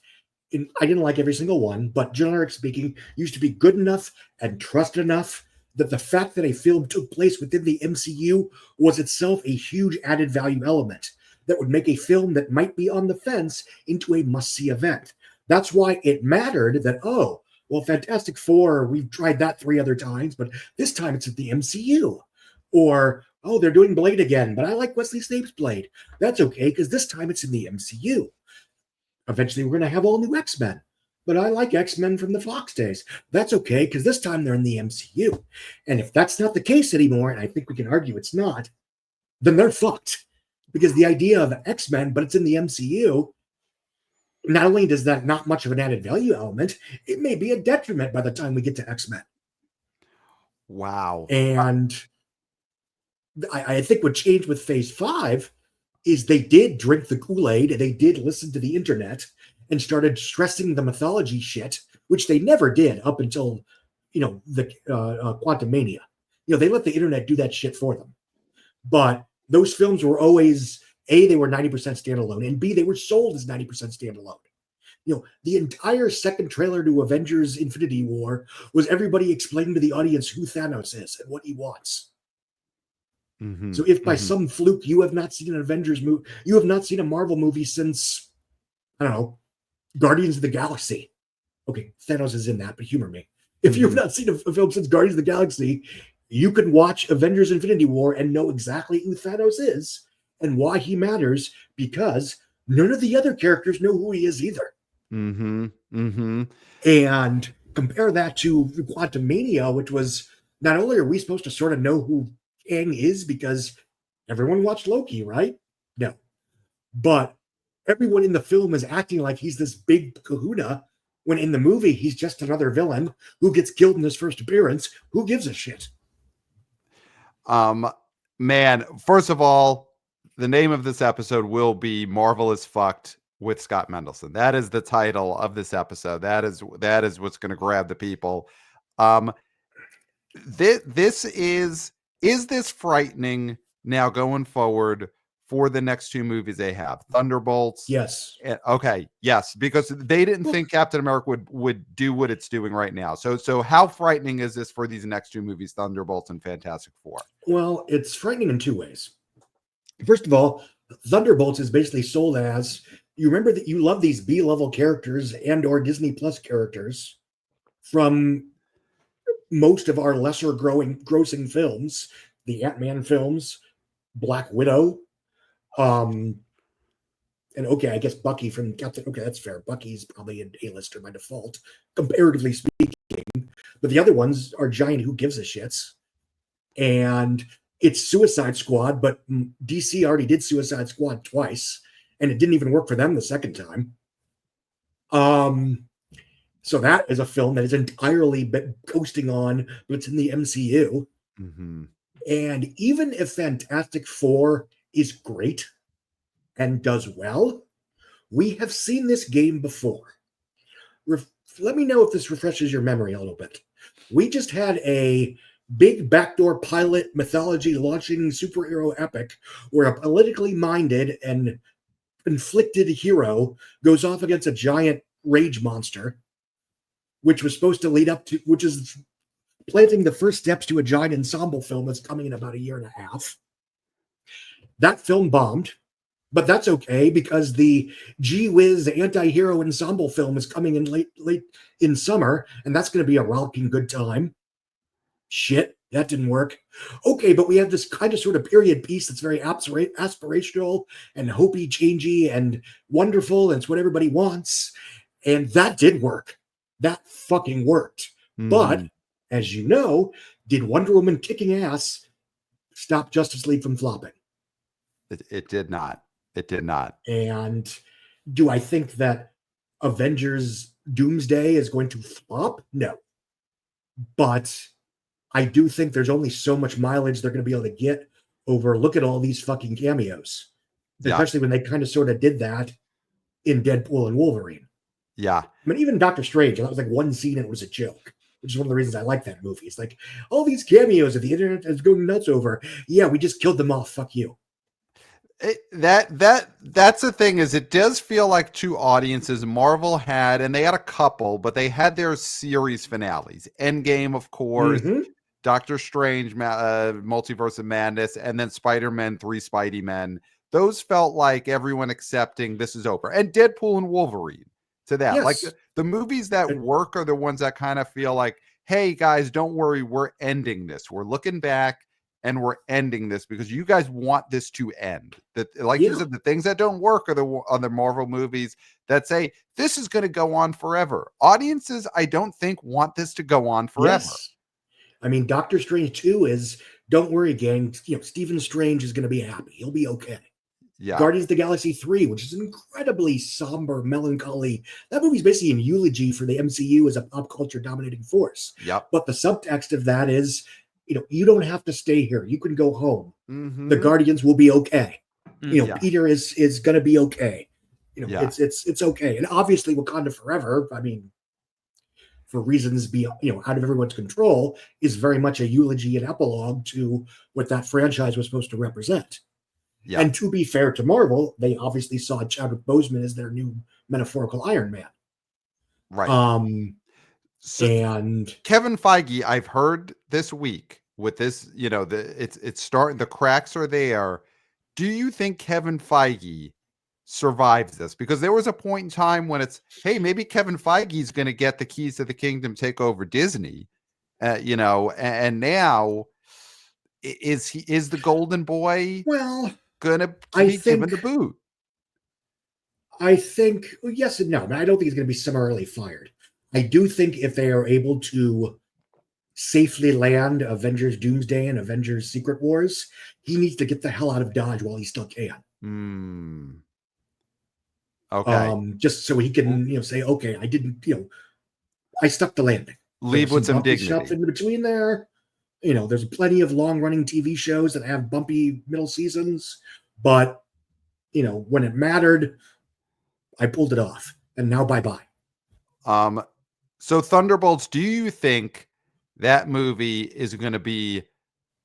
Speaker 3: I didn't like every single one, but generic speaking, used to be good enough and trusted enough that the fact that a film took place within the MCU was itself a huge added value element that would make a film that might be on the fence into a must-see event. That's why it mattered that, oh, well, Fantastic Four, we've tried that 3 other times, but this time it's at the MCU. Or, oh, they're doing Blade again, but I like Wesley Snipes' Blade. That's okay, because this time it's in the MCU. Eventually, we're going to have all new X-Men. But I like X-Men from the Fox days. That's okay, because this time they're in the MCU. And if that's not the case anymore, and I think we can argue it's not, then they're fucked. Because the idea of X-Men, but it's in the MCU, not only does that not much of an added value element, it may be a detriment by the time we get to X-Men.
Speaker 2: Wow.
Speaker 3: And I think what changed with Phase 5 is they did drink the Kool-Aid, they did listen to the internet, and started stressing the mythology shit, which they never did up until, the Quantum Mania. They let the internet do that shit for them. But those films were always, A, they were 90% standalone, and B, they were sold as 90% standalone. The entire second trailer to Avengers Infinity War was everybody explaining to the audience who Thanos is and what he wants.
Speaker 2: Mm-hmm.
Speaker 3: So if by some fluke you have not seen an Avengers movie, you have not seen a Marvel movie since, I don't know, Guardians of the Galaxy. Okay, Thanos is in that, but humor me. If you've not seen a film since Guardians of the Galaxy, you can watch Avengers Infinity War and know exactly who Thanos is and why he matters, because none of the other characters know who he is either.
Speaker 2: Mm-hmm. Mm-hmm.
Speaker 3: And compare that to Quantum Mania, which was, not only are we supposed to sort of know who Kang is because everyone watched Loki, right? No. But everyone in the film is acting like he's this big kahuna, when in the movie he's just another villain who gets killed in his first appearance. Who gives a shit?
Speaker 2: Man, first of all, the name of this episode will be Marvel is Fucked with Scott Mendelson. That is the title of this episode. That is what's going to grab the people. This is this frightening now going forward for the next 2 movies they have? Thunderbolts.
Speaker 3: Yes.
Speaker 2: Okay. Yes, because they didn't think Captain America would do what it's doing right now. So how frightening is this for these next 2 movies, Thunderbolts and Fantastic Four?
Speaker 3: Well, it's frightening in 2 ways. First of all, Thunderbolts is basically sold as, you remember that you love these B-level characters and or Disney Plus characters from most of our lesser grossing films, the Ant-Man films, Black Widow, and okay, I guess Bucky from Captain. Okay, that's fair. Bucky's probably an A-lister by default, comparatively speaking. But the other ones are giant who gives a shits. And it's Suicide Squad, but DC already did Suicide Squad twice, and it didn't even work for them the second time. So that is a film that is entirely coasting on, but it's in the MCU.
Speaker 2: Mm-hmm.
Speaker 3: And even if Fantastic Four is great and does well, we have seen this game before. Let me know if this refreshes your memory a little bit. We just had a big backdoor pilot mythology launching superhero epic where a politically minded and conflicted hero goes off against a giant rage monster, which was supposed to lead up to, which is planting the first steps to a giant ensemble film that's coming in about 1.5 years. That film bombed, but that's okay because the Gee Whiz anti-hero ensemble film is coming in late in summer, and that's going to be a rollicking good time. Shit, that didn't work. Okay, but we have this kind of sort of period piece that's very aspirational and hopey, changey, and wonderful, and it's what everybody wants. And that did work. That fucking worked.
Speaker 2: Mm-hmm.
Speaker 3: But, as you know, did Wonder Woman kicking ass stop Justice League from flopping?
Speaker 2: It did not. It did not.
Speaker 3: And do I think that Avengers Doomsday is going to flop? No. But I do think there's only so much mileage they're going to be able to get over, look at all these fucking cameos. Yeah. Especially when they kind of sort of did that in Deadpool and Wolverine.
Speaker 2: Yeah.
Speaker 3: I mean, even Doctor Strange, that was like one scene and it was a joke, which is one of the reasons I like that movie. It's like, all these cameos that the internet is going nuts over. Yeah, we just killed them all. Fuck you.
Speaker 2: That's the thing, is it does feel like two audiences. Marvel had, and they had a couple, but they had their series finales. Endgame, of course,
Speaker 3: Mhm.
Speaker 2: Doctor Strange, Multiverse of Madness, and then Spider-Man 3, Spidey Men. Those felt like everyone accepting this is over. And Deadpool and Wolverine to that. Like
Speaker 3: Yes.
Speaker 2: the movies that work are the ones that kind of feel like, hey guys, don't worry, we're ending this. We're looking back and we're ending this because you guys want this to end. That, like you said, the things that don't work are the other Marvel movies that say this is going to go on forever. Audiences, I don't think, want this to go on forever.
Speaker 3: Yes. I mean, Doctor Strange 2 is, don't worry, gang. Stephen Strange is going to be happy. He'll be okay.
Speaker 2: Yeah.
Speaker 3: Guardians of the Galaxy 3, which is an incredibly somber, melancholy. That movie's basically an eulogy for the MCU as a pop culture dominating force.
Speaker 2: Yep.
Speaker 3: But the subtext of that is, you don't have to stay here. You can go home.
Speaker 2: Mm-hmm.
Speaker 3: The Guardians will be okay.
Speaker 2: Yeah.
Speaker 3: Peter is going to be okay.
Speaker 2: Yeah.
Speaker 3: It's okay. And obviously Wakanda Forever, I mean, for reasons beyond, out of everyone's control, is very much a eulogy and epilogue to what that franchise was supposed to represent.
Speaker 2: Yeah.
Speaker 3: And to be fair to Marvel, they obviously saw Chadwick Boseman as their new metaphorical Iron Man.
Speaker 2: Right.
Speaker 3: And
Speaker 2: Kevin Feige, I've heard this week with this, it's starting, the cracks are there. Do you think Kevin Feige survives this? Because there was a point in time when it's, hey, maybe Kevin Feige's going to get the keys to the kingdom, take over Disney, and now is the golden boy going to be given the boot?
Speaker 3: I think yes and no, but I don't think he's going to be summarily fired. I do think if they are able to safely land Avengers Doomsday and Avengers Secret Wars, he needs to get the hell out of Dodge while he still can.
Speaker 2: Okay.
Speaker 3: Just so he can, say, okay, I didn't, I stuck the landing.
Speaker 2: Leave with some dignity.
Speaker 3: Stuff in between there. There's plenty of long-running TV shows that have bumpy middle seasons, but when it mattered, I pulled it off, and now bye-bye.
Speaker 2: So Thunderbolts, do you think that movie is going to be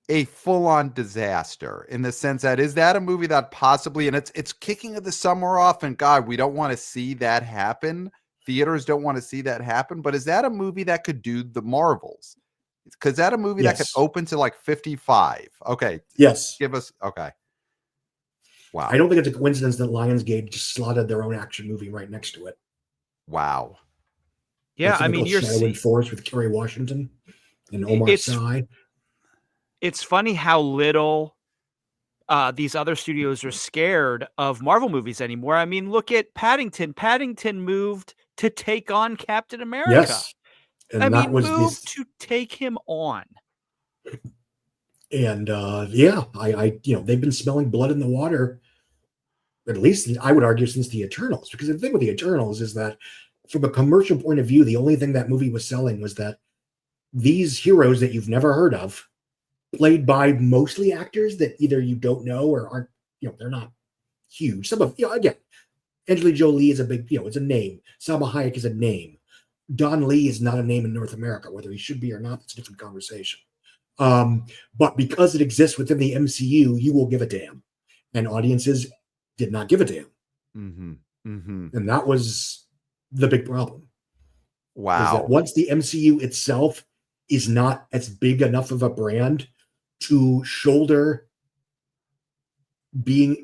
Speaker 2: a full-on disaster in the sense that, is that a movie that possibly, and it's kicking the summer off, and God, we don't want to see that happen. Theaters don't want to see that happen, but is that a movie that could do the Marvels? Because that a movie that could open to like 55? Okay.
Speaker 3: Yes.
Speaker 2: Give us, okay. Wow.
Speaker 3: I don't think it's a coincidence that Lionsgate just slotted their own action movie right next to it.
Speaker 2: Wow.
Speaker 1: Yeah, I mean, you're
Speaker 3: seeing Force with Kerry Washington and Omar Sy.
Speaker 1: It's funny how little these other studios are scared of Marvel movies anymore. I mean, look at Paddington. Paddington moved to take on Captain America.
Speaker 3: Yes. And
Speaker 1: moved to take him on.
Speaker 3: And I they've been smelling blood in the water, at least I would argue, since the Eternals. Because the thing with the Eternals is that, from a commercial point of view, the only thing that movie was selling was that these heroes that you've never heard of, played by mostly actors that either you don't know or aren't, they're not huge. Some of, again, Angelina Jolie is a big, it's a name. Salma Hayek is a name. Don Lee is not a name in North America. Whether he should be or not, that's a different conversation. But because it exists within the MCU, you will give a damn. And audiences did not give a damn.
Speaker 2: Mm-hmm. Mm-hmm.
Speaker 3: And that was the big problem.
Speaker 2: Wow.
Speaker 3: Is that once the MCU itself is not as big enough of a brand to shoulder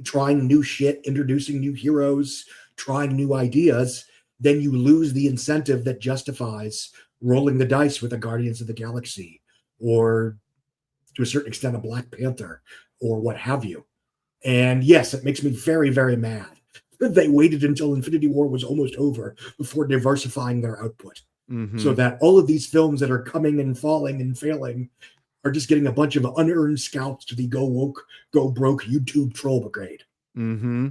Speaker 3: trying new shit, introducing new heroes, trying new ideas, then you lose the incentive that justifies rolling the dice with the Guardians of the Galaxy, or to a certain extent a Black Panther, or what have you. And yes, it makes me very, very mad that they waited until Infinity War was almost over before diversifying their output.
Speaker 2: Mm-hmm.
Speaker 3: So that all of these films that are coming and falling and failing are just getting a bunch of unearned scalps to the go woke, go broke YouTube troll brigade.
Speaker 2: Mm-hmm.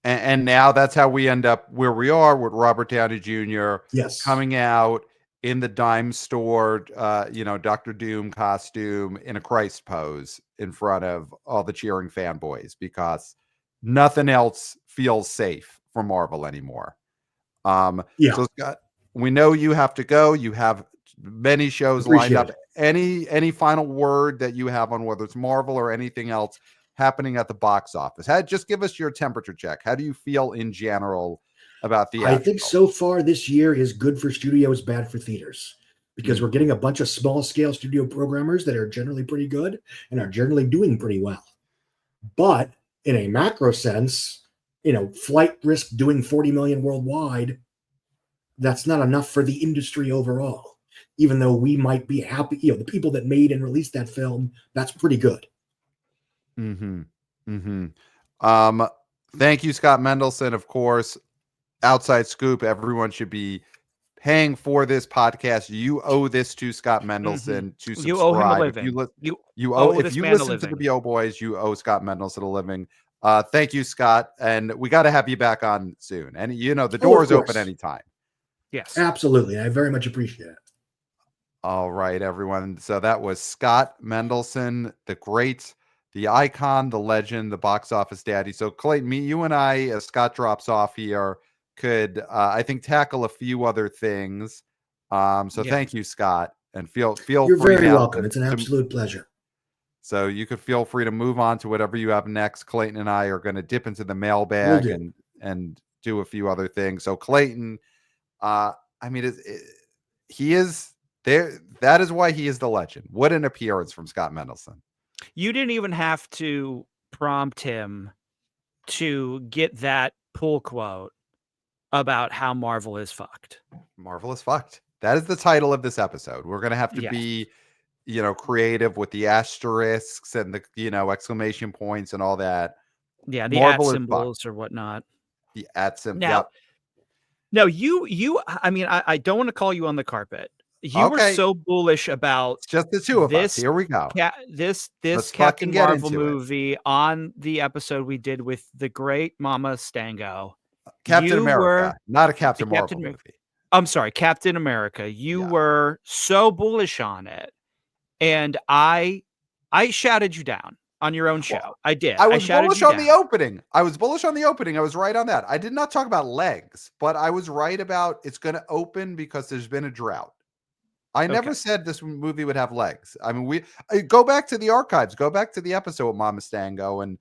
Speaker 2: And now that's how we end up where we are with Robert Downey Jr.
Speaker 3: Yes.
Speaker 2: Coming out in the dime store, Dr. Doom costume in a Christ pose in front of all the cheering fanboys, because nothing else feels safe for Marvel anymore. So Scott, we know you have to go. You have many shows lined up. Any final word that you have on whether it's Marvel or anything else happening at the box office? Just give us your temperature check. How do you feel in general about the
Speaker 3: I think so far this year is good for studios, bad for theaters, because we're getting a bunch of small scale studio programmers that are generally pretty good and are generally doing pretty well. But in a macro sense, Flight Risk doing 40 million worldwide, that's not enough for the industry overall. Even though we might be happy, the people that made and released that film, that's pretty good.
Speaker 2: Thank you, Scott Mendelson. Of course, Outside Scoop. Everyone should be paying for this podcast. You owe this to Scott Mendelson to subscribe.
Speaker 1: You owe him a living.
Speaker 2: If you listen to the BO Boys, you owe Scott Mendelson a living. Thank you, Scott, and we got to have you back on soon. And the door is open anytime.
Speaker 1: Yes,
Speaker 3: absolutely. I very much appreciate it.
Speaker 2: All right, everyone. So that was Scott Mendelson, the great, the icon, the legend, the box office daddy. So Clayton, you and I, as Scott drops off here, could I think tackle a few other things. Thank you, Scott, and feel
Speaker 3: You're
Speaker 2: free.
Speaker 3: You're very welcome. It's an absolute pleasure.
Speaker 2: So you could feel free to move on to whatever you have next. Clayton and I are going to dip into the mailbag and do a few other things. So Clayton, he is there. That is why he is the legend. What an appearance from Scott Mendelson.
Speaker 1: You didn't even have to prompt him to get that pull quote about how Marvel is fucked.
Speaker 2: Marvel is fucked. That is the title of this episode. We're going to have to be, creative with the asterisks and the, exclamation points and all that.
Speaker 1: Yeah. The Marvel at symbols or whatnot.
Speaker 2: The at symbol.
Speaker 1: Now, no, I don't want to call you on the carpet. You were so bullish about
Speaker 2: it's just the two of us. Here we go.
Speaker 1: This Captain Marvel movie on the episode we did with the great Mama Stango.
Speaker 2: Captain America, not a Captain Marvel movie.
Speaker 1: I'm sorry, Captain America. You were so bullish on it, and I shouted you down on your own show.
Speaker 2: Well,
Speaker 1: I did.
Speaker 2: I was bullish on the opening. I was bullish on the opening. I was right on that. I did not talk about legs, but I was right about it's going to open because there's been a drought. I never said this movie would have legs. I mean, we go back to the archives, go back to the episode with Mama Stango, and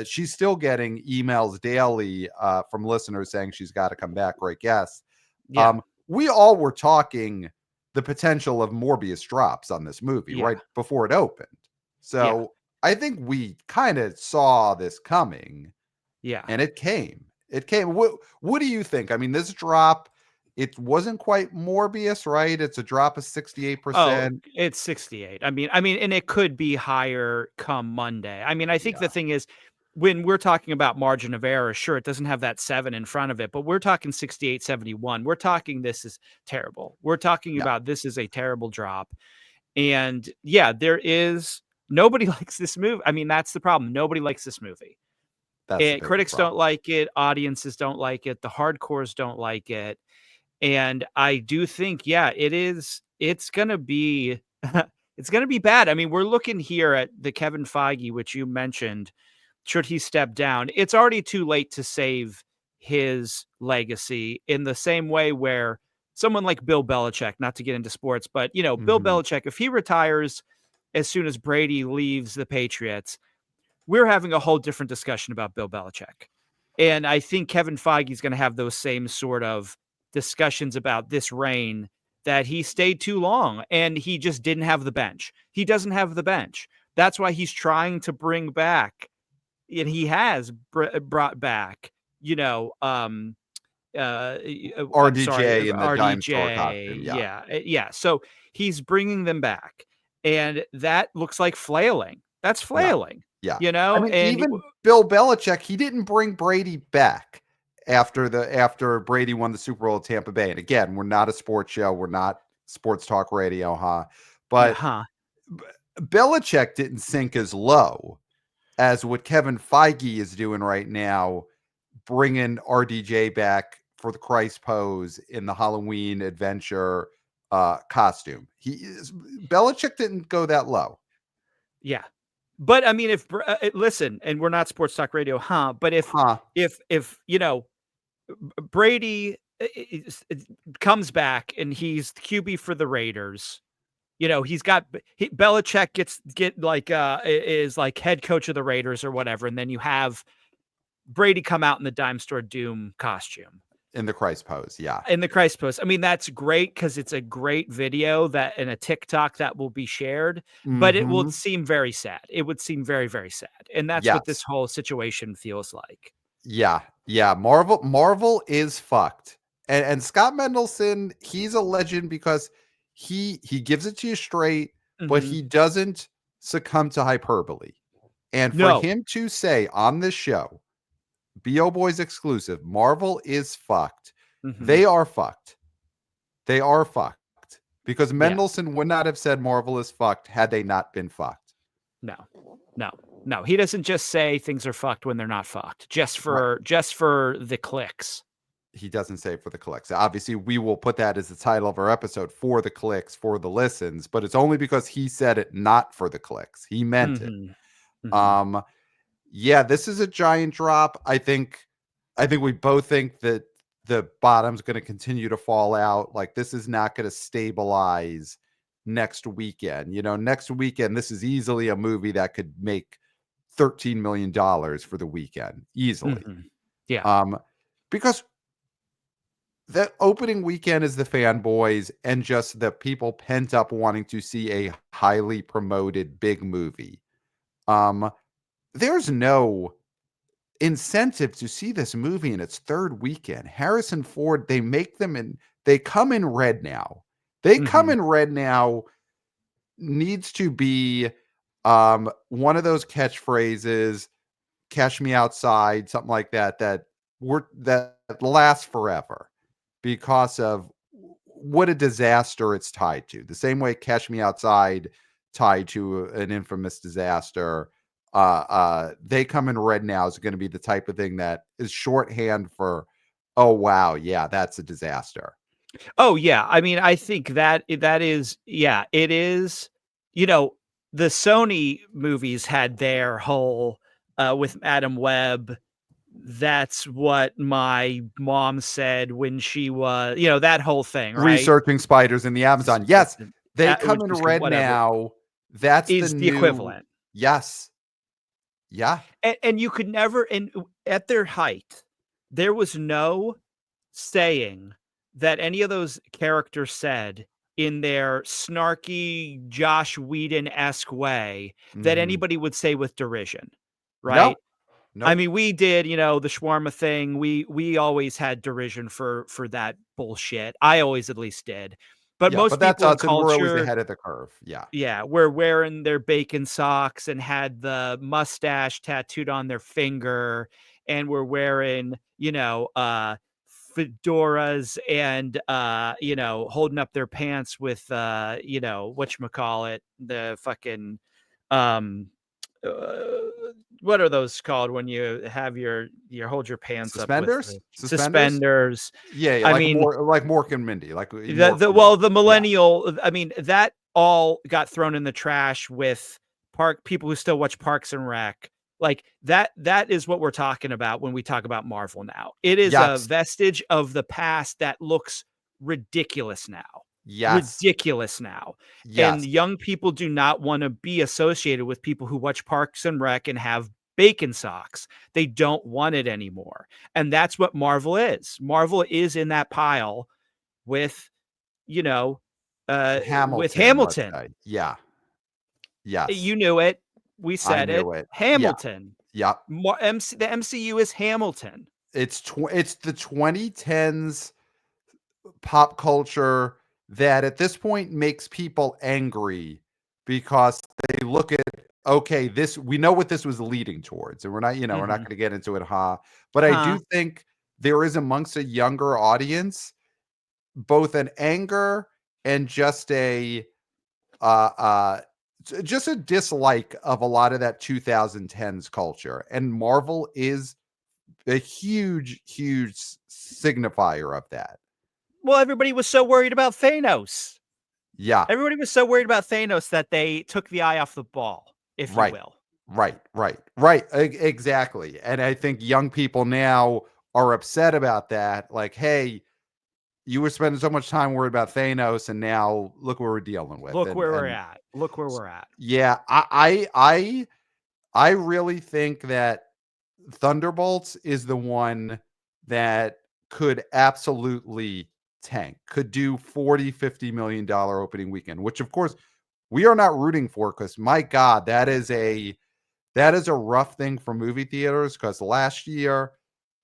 Speaker 2: she's still getting emails daily from listeners saying she's got to come back. Great guest. Yeah. We all were talking the potential of Morbius drops on this movie right before it opened. So I think we kind of saw this coming.
Speaker 1: Yeah.
Speaker 2: And it came. What do you think? I mean, this drop, it wasn't quite Morbius, right? It's a drop of 68%.
Speaker 1: Oh, it's 68. I mean, and it could be higher come Monday. I mean, I think the thing is, when we're talking about margin of error, sure, it doesn't have that 7 in front of it, but we're talking 68, 71. We're talking this is terrible. We're talking about this is a terrible drop. And there is nobody likes this movie. I mean, that's the problem. Nobody likes this movie. Critics don't like it. Audiences don't like it. The hardcores don't like it. And I do think, it's going to be, it's going to be bad. I mean, we're looking here at the Kevin Feige, which you mentioned, should he step down, it's already too late to save his legacy in the same way where someone like Bill Belichick, not to get into sports, but Bill Belichick, if he retires as soon as Brady leaves the Patriots, we're having a whole different discussion about Bill Belichick. And I think Kevin Feige is going to have those same sort of discussions about this reign, that he stayed too long and he just didn't have the bench. He doesn't have the bench. That's why he's trying to bring back, and he has brought back, RDJ
Speaker 2: in the dime store costume.
Speaker 1: Yeah. So he's bringing them back, and that looks like flailing. That's flailing.
Speaker 2: Yeah.
Speaker 1: I mean,
Speaker 2: and even Bill Belichick, he didn't bring Brady back after Brady won the Super Bowl at Tampa Bay. And again, we're not a sports show. We're not sports talk radio, But Belichick didn't sink as low as what Kevin Feige is doing right now, bringing RDJ back for the Christ pose in the Halloween adventure costume. Belichick didn't go that low.
Speaker 1: Yeah. But I mean, if listen, and we're not sports talk radio, but if Brady comes back and he's QB for the Raiders, Belichick is like head coach of the Raiders or whatever, and then you have Brady come out in the Dime Store Doom costume.
Speaker 2: In the Christ pose, yeah.
Speaker 1: In the Christ pose. I mean, that's great because it's a great video that in a TikTok that will be shared, but it will seem very sad. It would seem very, very sad. And that's what this
Speaker 2: Yes.
Speaker 1: whole situation feels like.
Speaker 2: Yeah. Marvel is fucked. And Scott Mendelson, he's a legend because he gives it to you straight, but he doesn't succumb to hyperbole. And for him to say on this show, BO Boys exclusive, Marvel is fucked. They are fucked. They are fucked. Because Mendelson would not have said Marvel is fucked had they not been fucked.
Speaker 1: No. He doesn't just say things are fucked when they're not fucked. Just for the clicks.
Speaker 2: He doesn't say for the clicks. Obviously, we will put that as the title of our episode, for the clicks, for the listens, but it's only because he said it not for the clicks. He meant it. Yeah, this is a giant drop. I think we both think that the bottom's going to continue to fall out. Like, this is not going to stabilize next weekend. Next weekend, this is easily a movie that could make $13 million for the weekend. Easily.
Speaker 1: Yeah.
Speaker 2: Because the opening weekend is the fanboys and just the people pent up wanting to see a highly promoted big movie. There's no incentive to see this movie in its third weekend. Harrison Ford, they come in red now. Needs to be one of those catchphrases, "Cash Me Outside," something like that lasts forever because of what a disaster it's tied to. The same way "Cash Me Outside" tied to an infamous disaster. They come in red now is going to be the type of thing that is shorthand for, oh wow, yeah, that's a disaster.
Speaker 1: Oh yeah, I mean, I think that is, yeah, it is. The Sony movies had their whole with Adam Webb. That's what my mom said when she was, that whole thing, right?
Speaker 2: Researching spiders in the Amazon. Yes, they come in red now. That's
Speaker 1: is the equivalent.
Speaker 2: Yes. Yeah.
Speaker 1: And you could never, at their height, there was no saying that any of those characters said in their snarky Josh Whedon-esque way that anybody would say with derision, right?
Speaker 2: No.
Speaker 1: I mean, we did, the shawarma thing. We always had derision for that bullshit. I always at least did. But most people in culture,
Speaker 2: we're always ahead of the curve. Yeah.
Speaker 1: Yeah, we're wearing their bacon socks and had the mustache tattooed on their finger, and we're wearing, fedoras and holding up their pants with whatchamacallit, the fucking what are those called when you have your hold your pants
Speaker 2: suspenders?
Speaker 1: Up with suspenders?
Speaker 2: Yeah,
Speaker 1: I mean,
Speaker 2: like Mork and Mindy, like
Speaker 1: the millennial. I mean, that all got thrown in the trash with people who still watch Parks and Rec. Like that is what we're talking about when we talk about Marvel now. It is a vestige of the past that looks ridiculous now. Ridiculous now. And young people do not want to be associated with people who watch Parks and Rec and have bacon socks. They don't want it anymore. And that's what Marvel is. Marvel is in that pile with, Hamilton.
Speaker 2: Yeah. Yes.
Speaker 1: You knew it. We said it. Hamilton.
Speaker 2: Yeah.
Speaker 1: The MCU is Hamilton.
Speaker 2: It's the 2010s pop culture that at this point makes people angry because they look at, okay, we know what this was leading towards, and we're not going to get into it, but I do think there is amongst a younger audience both an anger and just a dislike of a lot of that 2010s culture, and Marvel is a huge signifier of that.
Speaker 1: Well, everybody was so worried about Thanos.
Speaker 2: Yeah.
Speaker 1: Everybody was so worried about Thanos that they took the eye off the ball, if you will.
Speaker 2: Right. Exactly. And I think young people now are upset about that. Like, hey, you were spending so much time worried about Thanos, and now look what we're dealing with.
Speaker 1: Look where we're
Speaker 2: And
Speaker 1: at. Look where we're at.
Speaker 2: yeah, I really think that Thunderbolts is the one that could absolutely tank, could do 40-50 million dollar opening weekend, which of course we are not rooting for, because my God, that is a rough thing for movie theaters, because last year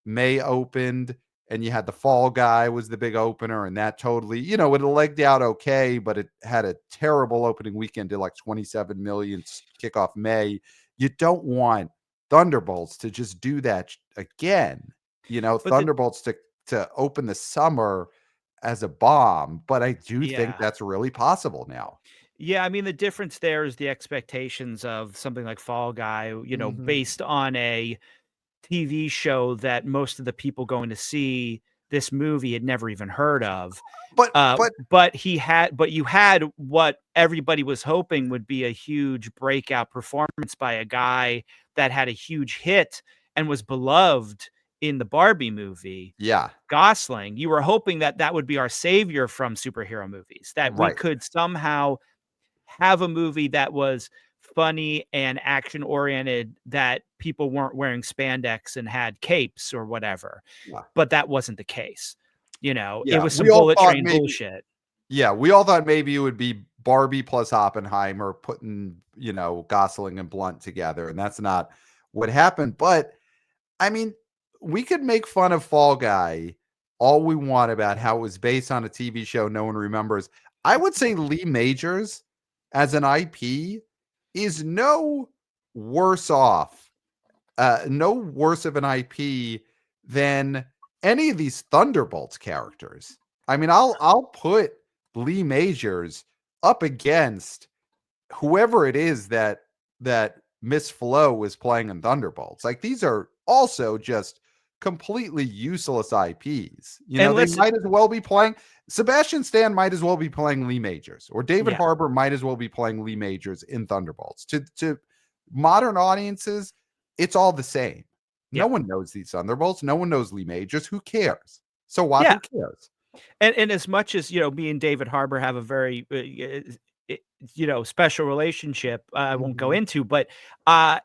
Speaker 2: May opened and you had The Fall Guy was the big opener, and that totally, it legged out okay, but it had a terrible opening weekend, did like 27 million kick off May. You don't want Thunderbolts to just do that again.
Speaker 1: But
Speaker 2: Thunderbolts to open the summer as a bomb, but I do think
Speaker 1: yeah.
Speaker 2: that's really possible now.
Speaker 1: Yeah, I mean, the difference there is the expectations of something like Fall Guy, based on a TV show that most of the people going to see this movie had never even heard of.
Speaker 2: But but
Speaker 1: But you had what everybody was hoping would be a huge breakout performance by a guy that had a huge hit and was beloved in the Barbie movie,
Speaker 2: yeah,
Speaker 1: Gosling. You were hoping that that would be our savior from superhero movies, that we
Speaker 2: right.
Speaker 1: could somehow have a movie that was funny and action oriented, that people weren't wearing spandex and had capes or whatever.
Speaker 2: Yeah.
Speaker 1: But that wasn't the case. It
Speaker 2: Yeah,
Speaker 1: was some
Speaker 2: we all
Speaker 1: bullet
Speaker 2: thought
Speaker 1: train
Speaker 2: maybe
Speaker 1: bullshit.
Speaker 2: Yeah, we all thought maybe it would be Barbie plus Oppenheimer putting, Gosling and Blunt together, and that's not what happened. But I mean, we could make fun of Fall Guy all we want about how it was based on a TV show no one remembers. I would say Lee Majors as an IP is no worse off, no worse of an IP than any of these Thunderbolts characters. I mean, I'll put Lee Majors up against whoever it is that Miss Flo is playing in Thunderbolts. Like, these are also just completely useless IPs.
Speaker 1: And
Speaker 2: They
Speaker 1: let's
Speaker 2: might as well be playing Sebastian Stan might as well be playing Lee Majors, or David
Speaker 1: Yeah.
Speaker 2: Harbour might as well be playing Lee Majors in Thunderbolts. To modern audiences, it's all the same.
Speaker 1: Yeah.
Speaker 2: No one knows these Thunderbolts. No one knows Lee Majors. Who cares? So what?
Speaker 1: Yeah.
Speaker 2: Who cares?
Speaker 1: And as much as, me and David Harbour have a very, special relationship, I won't go into, but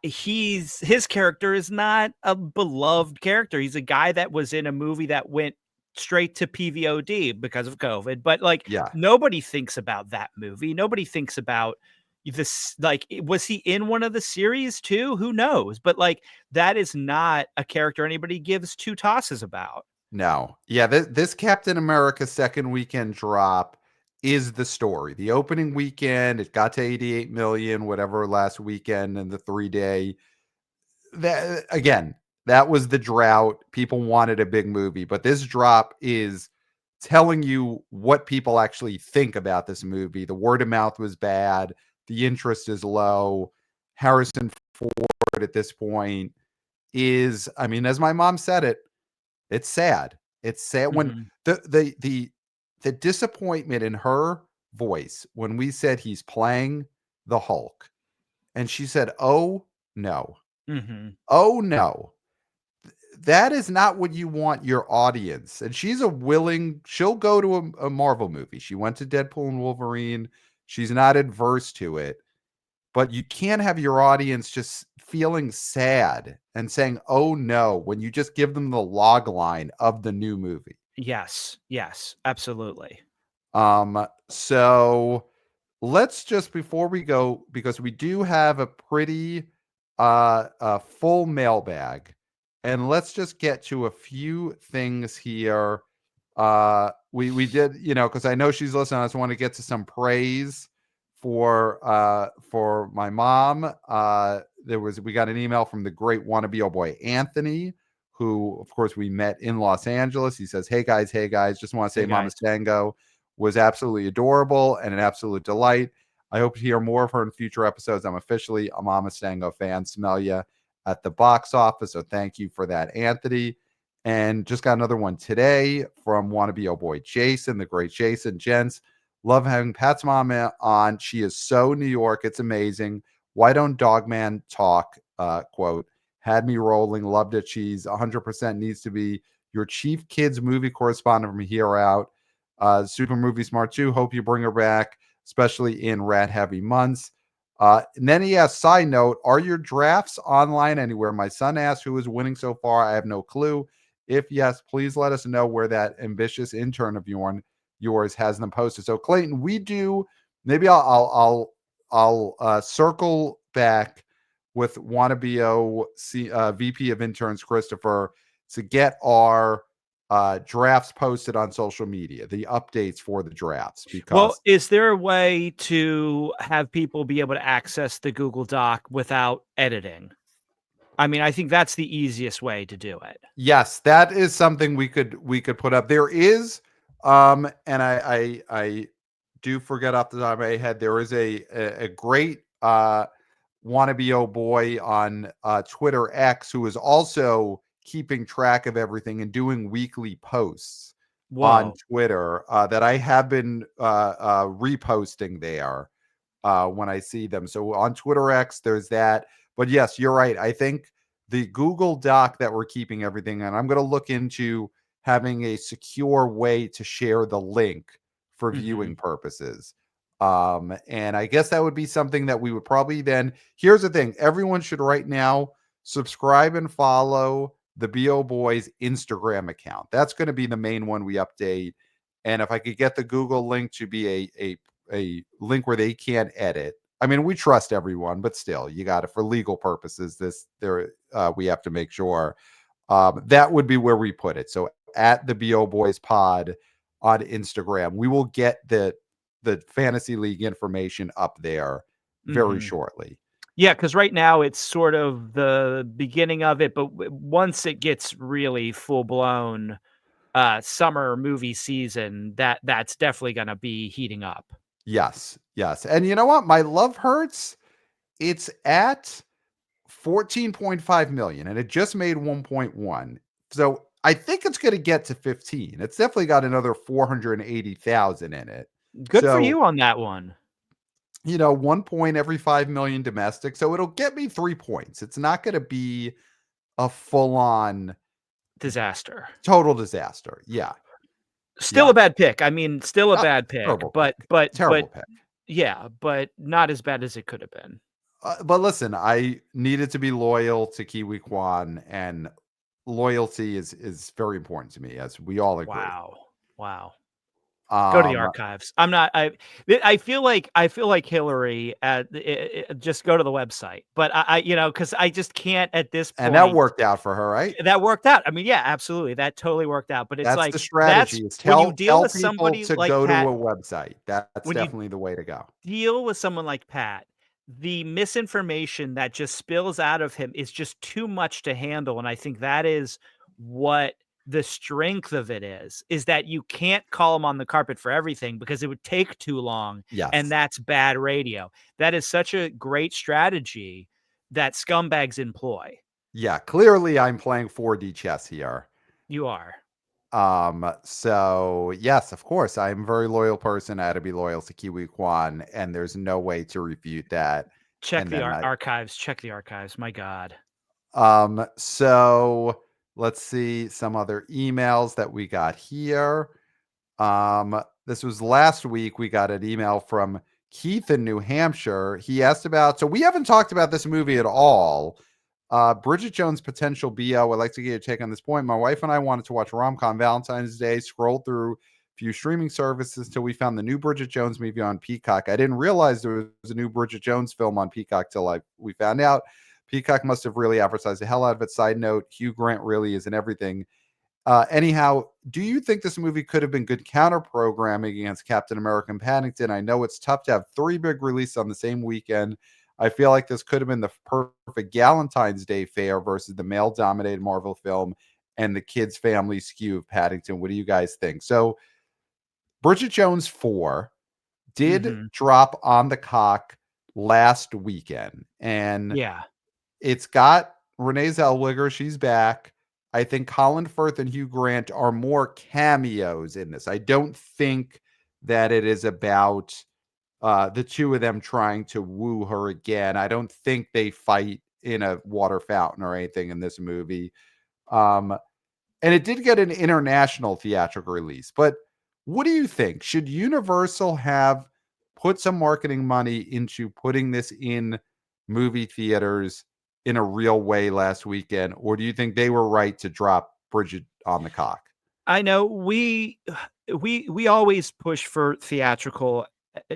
Speaker 1: his character is not a beloved character. He's a guy that was in a movie that went straight to PVOD because of COVID. But
Speaker 2: Yeah.
Speaker 1: nobody thinks about that movie. Nobody thinks about this. Like, was he in one of the series too? Who knows? But that is not a character anybody gives two tosses about.
Speaker 2: No. Yeah, this Captain America second weekend drop is the story. The opening weekend, it got to 88 million, whatever, last weekend, and the 3-day. That was the drought. People wanted a big movie, but this drop is telling you what people actually think about this movie. The word of mouth was bad. The interest is low. Harrison Ford at this point is, I mean, as my mom said it, it's sad. It's sad when the disappointment in her voice when we said he's playing the Hulk, and she said, "Oh no, oh no." That is not what you want your audience. And she'll go to a Marvel movie. She went to Deadpool and Wolverine. She's not adverse to it. But you can't have your audience just feeling sad and saying, "Oh no," when you just give them the log line of the new movie.
Speaker 1: Yes, absolutely.
Speaker 2: So let's just, before we go, because we do have a pretty full mailbag, and let's just get to a few things here. We did, because I know she's listening, I just want to get to some praise for my mom. We got an email from the great wannabe boy Anthony, who of course we met in Los Angeles. He says, hey guys, just want to say
Speaker 1: Hey,
Speaker 2: Mama
Speaker 1: guys.
Speaker 2: Stango was absolutely adorable and an absolute delight. I hope to hear more of her in future episodes. I'm officially a Mama Stango fan. Smell ya at the box office. So thank you for that, Anthony. And just got another one today from wannabe boy Jason, the great Jason. Gents, love having Pat's mom on. She is so New York. It's amazing. Why don't Dogman talk? Quote, had me rolling. Loved it. She's 100% needs to be your chief kids movie correspondent from here out. Super Movie Smart 2. Hope you bring her back, especially in rat heavy months. And then he asks, side note, are your drafts online anywhere? My son asked who is winning so far. I have no clue. If yes, please let us know where that ambitious intern of yours has them posted. So Clayton, we do. Maybe I'll circle back with Wannabe VP of Interns Christopher to get our drafts posted on social media, the updates for the drafts.
Speaker 1: Well,
Speaker 2: Because
Speaker 1: is there a way to have people be able to access the Google Doc without editing? I mean, I think that's the easiest way to do it.
Speaker 2: yes, that is something we could put up. There is, and I do forget off the top of my head, there is a great wannabe oh boy on Twitter X who is also keeping track of everything and doing weekly posts on
Speaker 1: Whoa.
Speaker 2: Twitter that I have been reposting there when I see them. So on Twitter X, there's that. But yes, you're right. I think the Google Doc that we're keeping everything on, I'm going to look into having a secure way to share the link for viewing purposes. And I guess that would be something that we would probably then. Here's the thing: everyone should right now subscribe and follow the BO Boys Instagram account. That's going to be the main one we update. And if I could get the Google link to be a link where they can't edit. I mean, we trust everyone, but still, you got to, for legal purposes, we have to make sure that would be where we put it. So at the BO Boys Pod on Instagram, we will get the fantasy league information up there very shortly.
Speaker 1: Yeah, because right now it's sort of the beginning of it, but once it gets really full blown summer movie season, that's definitely going to be heating up.
Speaker 2: Yes. And you know what? My Love Hurts, it's at 14.5 million and it just made 1.1. So I think it's going to get to 15. It's definitely got another 480,000 in it.
Speaker 1: Good for
Speaker 2: So,
Speaker 1: you on that one.
Speaker 2: 1 point every 5 million domestic. So it'll get me 3 points. It's not going to be a full on
Speaker 1: Disaster.
Speaker 2: total disaster. Yeah.
Speaker 1: Still a bad pick. I mean, still a bad pick,
Speaker 2: Terrible
Speaker 1: but
Speaker 2: pick. Terrible pick.
Speaker 1: yeah, but not as bad as it could have been.
Speaker 2: But listen, I needed to be loyal to Kiwi Kwan, and loyalty is very important to me, as we all agree.
Speaker 1: Wow. Go to the
Speaker 2: Um,
Speaker 1: archives. I feel like Hillary just go to the website. But I because I just can't at this point.
Speaker 2: and that worked out for her, right?
Speaker 1: That worked out. I mean, yeah, absolutely. That totally worked out. But it's
Speaker 2: That's
Speaker 1: like
Speaker 2: the strategy. Is
Speaker 1: when you
Speaker 2: tell
Speaker 1: deal with
Speaker 2: people
Speaker 1: somebody
Speaker 2: to
Speaker 1: like
Speaker 2: go
Speaker 1: Pat,
Speaker 2: to a website. That's
Speaker 1: when you
Speaker 2: definitely the way to go.
Speaker 1: deal with someone like Pat, the misinformation that just spills out of him is just too much to handle. And I think that is what the strength of it is that you can't call him on the carpet for everything because it would take too long.
Speaker 2: Yes.
Speaker 1: And that's bad radio. That is such a great strategy that scumbags employ.
Speaker 2: Yeah, clearly I'm playing 4D chess here.
Speaker 1: You are.
Speaker 2: So yes, of course, I'm a very loyal person. I had to be loyal to Kiwi Kwan, and there's no way to refute that.
Speaker 1: Check
Speaker 2: And
Speaker 1: the
Speaker 2: then
Speaker 1: archives. Check the archives. My God.
Speaker 2: So let's see some other emails that we got here. This was last week. We got an email from Keith in New Hampshire. He asked about, so we haven't talked about this movie at all. Bridget Jones' potential BO. I'd like to get your take on this point. My wife and I wanted to watch rom-com Valentine's Day, scrolled through a few streaming services until we found the new Bridget Jones movie on Peacock. I didn't realize there was a new Bridget Jones film on Peacock till we found out. Peacock must have really advertised the hell out of it. Side note, Hugh Grant really is in everything. Anyhow, do you think this movie could have been good counter programming against Captain America and Paddington? I know it's tough to have 3 big releases on the same weekend. I feel like this could have been the perfect Valentine's Day fare versus the male-dominated Marvel film and the kids' family skew of Paddington. What do you guys think? So, Bridget Jones 4 did drop on the cock last weekend, and
Speaker 1: Yeah.
Speaker 2: it's got Renee Zellweger. She's back. I think Colin Firth and Hugh Grant are more cameos in this. I don't think that it is about the two of them trying to woo her again. I don't think they fight in a water fountain or anything in this movie. And it did get an international theatrical release. But What do you think? Should Universal have put some marketing money into putting this in movie theaters in a real way last weekend, or do you think they were right to drop Bridget on the cock?
Speaker 1: I know we always push for theatrical,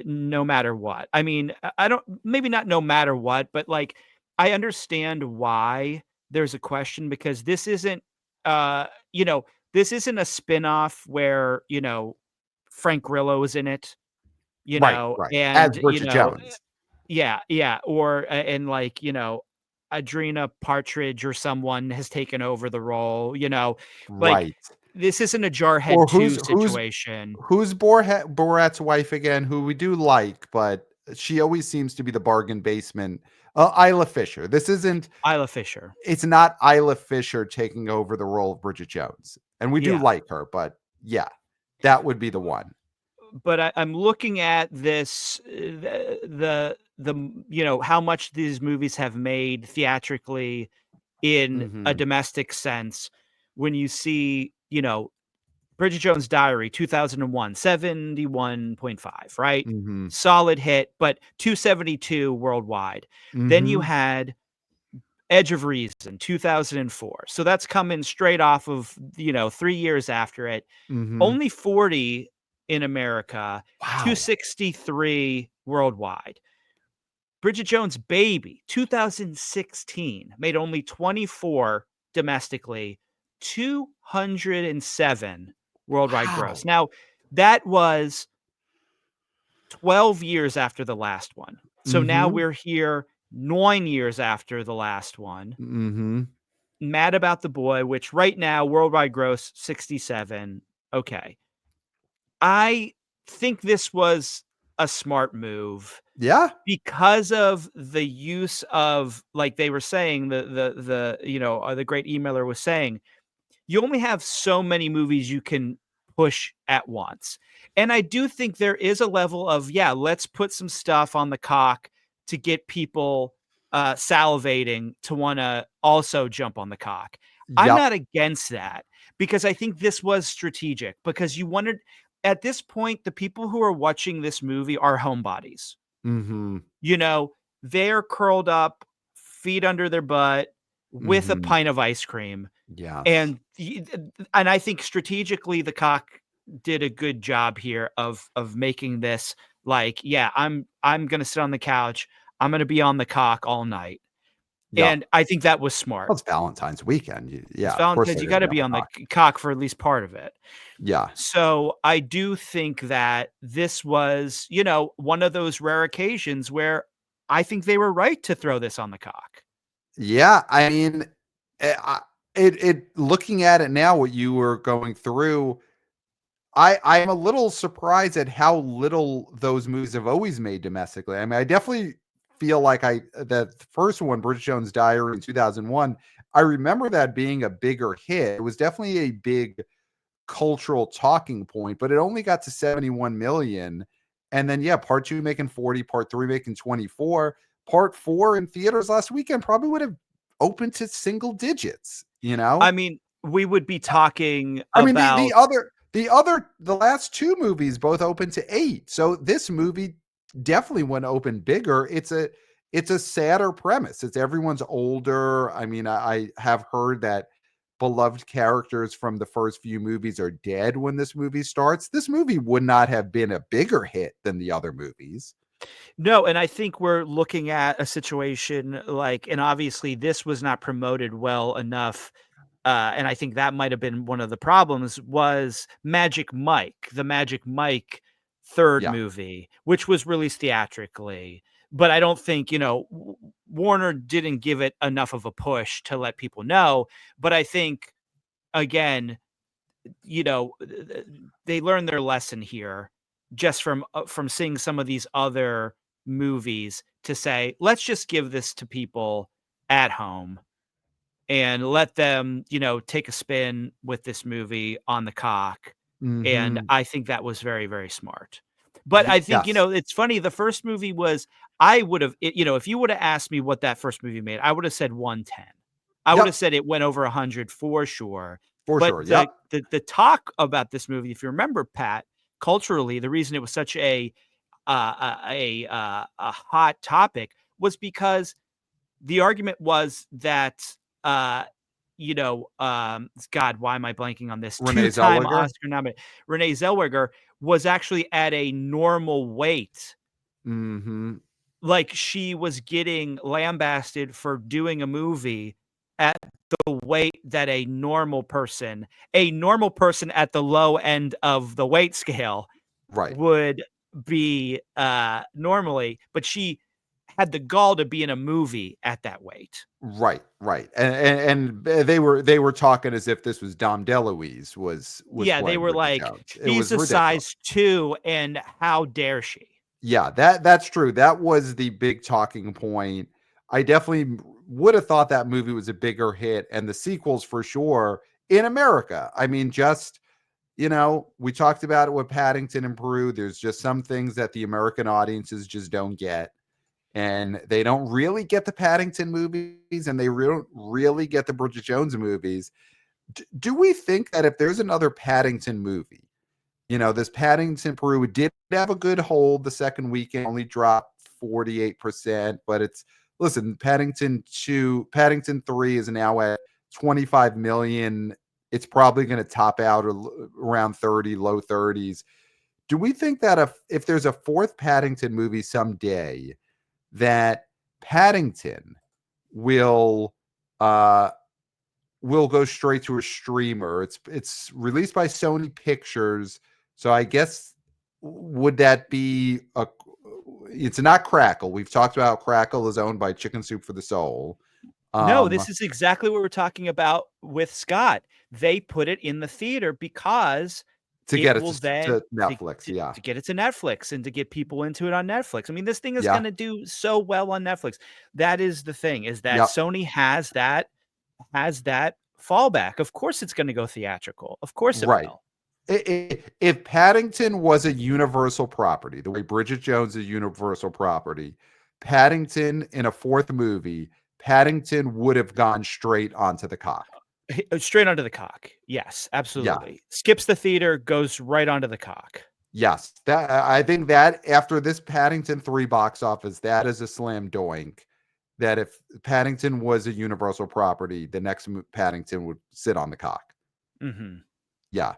Speaker 1: no matter what. I mean, I don't, maybe not no matter what, but like I understand why there's a question, because this isn't you know, this isn't a spin-off where, Frank Grillo is in it,
Speaker 2: Right, right. As
Speaker 1: and
Speaker 2: Bridget Jones.
Speaker 1: yeah, yeah, or and like, Adrena Partridge or someone has taken over the role, like
Speaker 2: Right.
Speaker 1: this isn't a Jarhead
Speaker 2: Or
Speaker 1: 2
Speaker 2: who's
Speaker 1: situation.
Speaker 2: who's Borat's wife again, who we do like, but she always seems to be the bargain basement. Isla Fisher. This isn't.
Speaker 1: Isla Fisher.
Speaker 2: It's not Isla Fisher taking over the role of Bridget Jones, and we do
Speaker 1: Yeah.
Speaker 2: like her, but yeah, that would be the one.
Speaker 1: But I'm looking at this, how much these movies have made theatrically in a
Speaker 2: Mhm.
Speaker 1: domestic sense when you see, Bridget Jones' Diary, 2001, 71.5, right?
Speaker 2: Mhm.
Speaker 1: Solid hit, but 272 worldwide. Then you
Speaker 2: Mhm.
Speaker 1: had Edge of Reason, 2004. So that's coming straight off of, 3 years after it.
Speaker 2: Mhm.
Speaker 1: Only 40 in America,
Speaker 2: Wow.
Speaker 1: 263 worldwide. Bridget Jones' Baby, 2016, made only 24 domestically, 207 worldwide gross.
Speaker 2: Wow.
Speaker 1: Now, that was 12 years after the last one. So now
Speaker 2: Mhm.
Speaker 1: we're here 9 years after the last one.
Speaker 2: Mhm.
Speaker 1: Mad About the Boy, which right now worldwide gross 67. Okay. I think this was a smart move
Speaker 2: Yeah.
Speaker 1: because of the use of, like they were saying, the great emailer was saying, you only have so many movies you can push at once. And I do think there is a level of, yeah, let's put some stuff on the cock to get people salivating to want to also jump on the cock. I'm
Speaker 2: Yep.
Speaker 1: not against that, because I think this was strategic, because you wanted, at this point, the people who are watching this movie are homebodies.
Speaker 2: Mhm.
Speaker 1: You know, they're curled up, feet under their butt with a
Speaker 2: Mhm.
Speaker 1: pint of ice cream,
Speaker 2: Yes.
Speaker 1: and and I think strategically the cock did a good job here of making this like, yeah, I'm gonna sit on the couch. I'm gonna be on the cock all night.
Speaker 2: Yep.
Speaker 1: And I think that was smart.
Speaker 2: Well, it's Valentine's weekend.
Speaker 1: It's
Speaker 2: Yeah, of course
Speaker 1: Valentine's,
Speaker 2: they're
Speaker 1: you
Speaker 2: gonna
Speaker 1: gotta
Speaker 2: be on
Speaker 1: be
Speaker 2: the
Speaker 1: on the
Speaker 2: cock.
Speaker 1: cock for at least part of it.
Speaker 2: Yeah.
Speaker 1: So I do think that this was, one of those rare occasions where I think they were right to throw this on the cock.
Speaker 2: Yeah, I mean, looking at it now, what you were going through, I'm a little surprised at how little those movies have always made domestically. I mean, I definitely feel like the first one, Bridget Jones' Diary in 2001, I remember that being a bigger hit. It was definitely a big cultural talking point, but it only got to 71 million. And then, yeah, part two making 40, part three making 24. Part four in theaters last weekend probably would have opened to single digits, you
Speaker 1: I
Speaker 2: know?
Speaker 1: mean, we would be talking
Speaker 2: I mean,
Speaker 1: about
Speaker 2: the last two movies both opened to 8. So this movie definitely went open bigger. It's a sadder premise. It's everyone's older. I mean, I have heard that beloved characters from the first few movies are dead when this movie starts. This movie would not have been a bigger hit than the other movies.
Speaker 1: no, and I think we're looking at a situation like, and obviously this was not promoted well enough. And I think that might have been one of the problems, was Magic Mike, the Magic Mike third
Speaker 2: Yeah.
Speaker 1: movie, which was released theatrically. But I don't think, Warner didn't give it enough of a push to let people know. But I think, again, they learned their lesson here just from seeing some of these other movies, to say, let's just give this to people at home and let them, take a spin with this movie on the cock. And
Speaker 2: Mhm.
Speaker 1: I think that was very, very smart. But I think,
Speaker 2: Yes.
Speaker 1: it's funny. The first movie was, I would have, if you would have asked me what that first movie made, I would have said 110. I would have
Speaker 2: Yep.
Speaker 1: said it went over 100 for sure.
Speaker 2: For
Speaker 1: But
Speaker 2: sure.
Speaker 1: the
Speaker 2: Yep.
Speaker 1: the the talk about this movie, if you remember, Pat, culturally, the reason it was such a hot topic was because the argument was that, God, why am I blanking on this?
Speaker 2: Renee
Speaker 1: Two-time
Speaker 2: Zellweger.
Speaker 1: Oscar nominated Renee Zellweger was actually at a normal weight.
Speaker 2: Mm-hmm.
Speaker 1: Like, she was getting lambasted for doing a movie at the weight that a normal person at the low end of the weight scale
Speaker 2: Right.
Speaker 1: would be, normally, but she had the gall to be in a movie at that weight.
Speaker 2: Right, right, and they were talking as if this was Dom DeLuise was
Speaker 1: Yeah, they
Speaker 2: playing
Speaker 1: were
Speaker 2: Bridget
Speaker 1: like,
Speaker 2: Jones. It
Speaker 1: "She's
Speaker 2: was
Speaker 1: a
Speaker 2: ridiculous.
Speaker 1: size 2, and how dare she?"
Speaker 2: Yeah, that's true. That was the big talking point. I definitely would have thought that movie was a bigger hit, and the sequels for sure in America. I mean, just we talked about it with Paddington and Peru. There's just some things that the American audiences just don't get. And they don't really get the Paddington movies, and they don't really get the Bridget Jones movies. Do we think that if there's another Paddington movie, this Paddington Peru did have a good hold the second weekend, only dropped 48%, but Paddington 3 is now at 25 million. It's probably going to top out around 30, low 30s. Do we think that if there's a fourth Paddington movie someday, that Paddington will go straight to a streamer? It's released by Sony Pictures, so I guess would that be it's not Crackle. We've talked about how Crackle is owned by Chicken Soup for the Soul.
Speaker 1: No, this is exactly what we're talking about with Scott. They put it in the theater because
Speaker 2: to
Speaker 1: it
Speaker 2: get it
Speaker 1: will
Speaker 2: to
Speaker 1: then
Speaker 2: Netflix,
Speaker 1: to get it to Netflix and to get people into it on Netflix. I mean, this thing is
Speaker 2: Yeah.
Speaker 1: going to do so well on Netflix. That is the thing, is that
Speaker 2: Yep.
Speaker 1: Sony has that fallback. Of course it's going to go theatrical. Of course it
Speaker 2: Right.
Speaker 1: will.
Speaker 2: If Paddington was a Universal property, the way Bridget Jones is a Universal property, Paddington in a fourth movie, Paddington would have gone straight onto the cock.
Speaker 1: Straight onto the cock. Yes, absolutely. Skips the theater, goes right onto the cock.
Speaker 2: Yes. I think that after this Paddington 3 box office, that is a slam doink. That if Paddington was a Universal property, the next Paddington would sit on the cock.
Speaker 1: Mm-hmm.
Speaker 2: Yeah.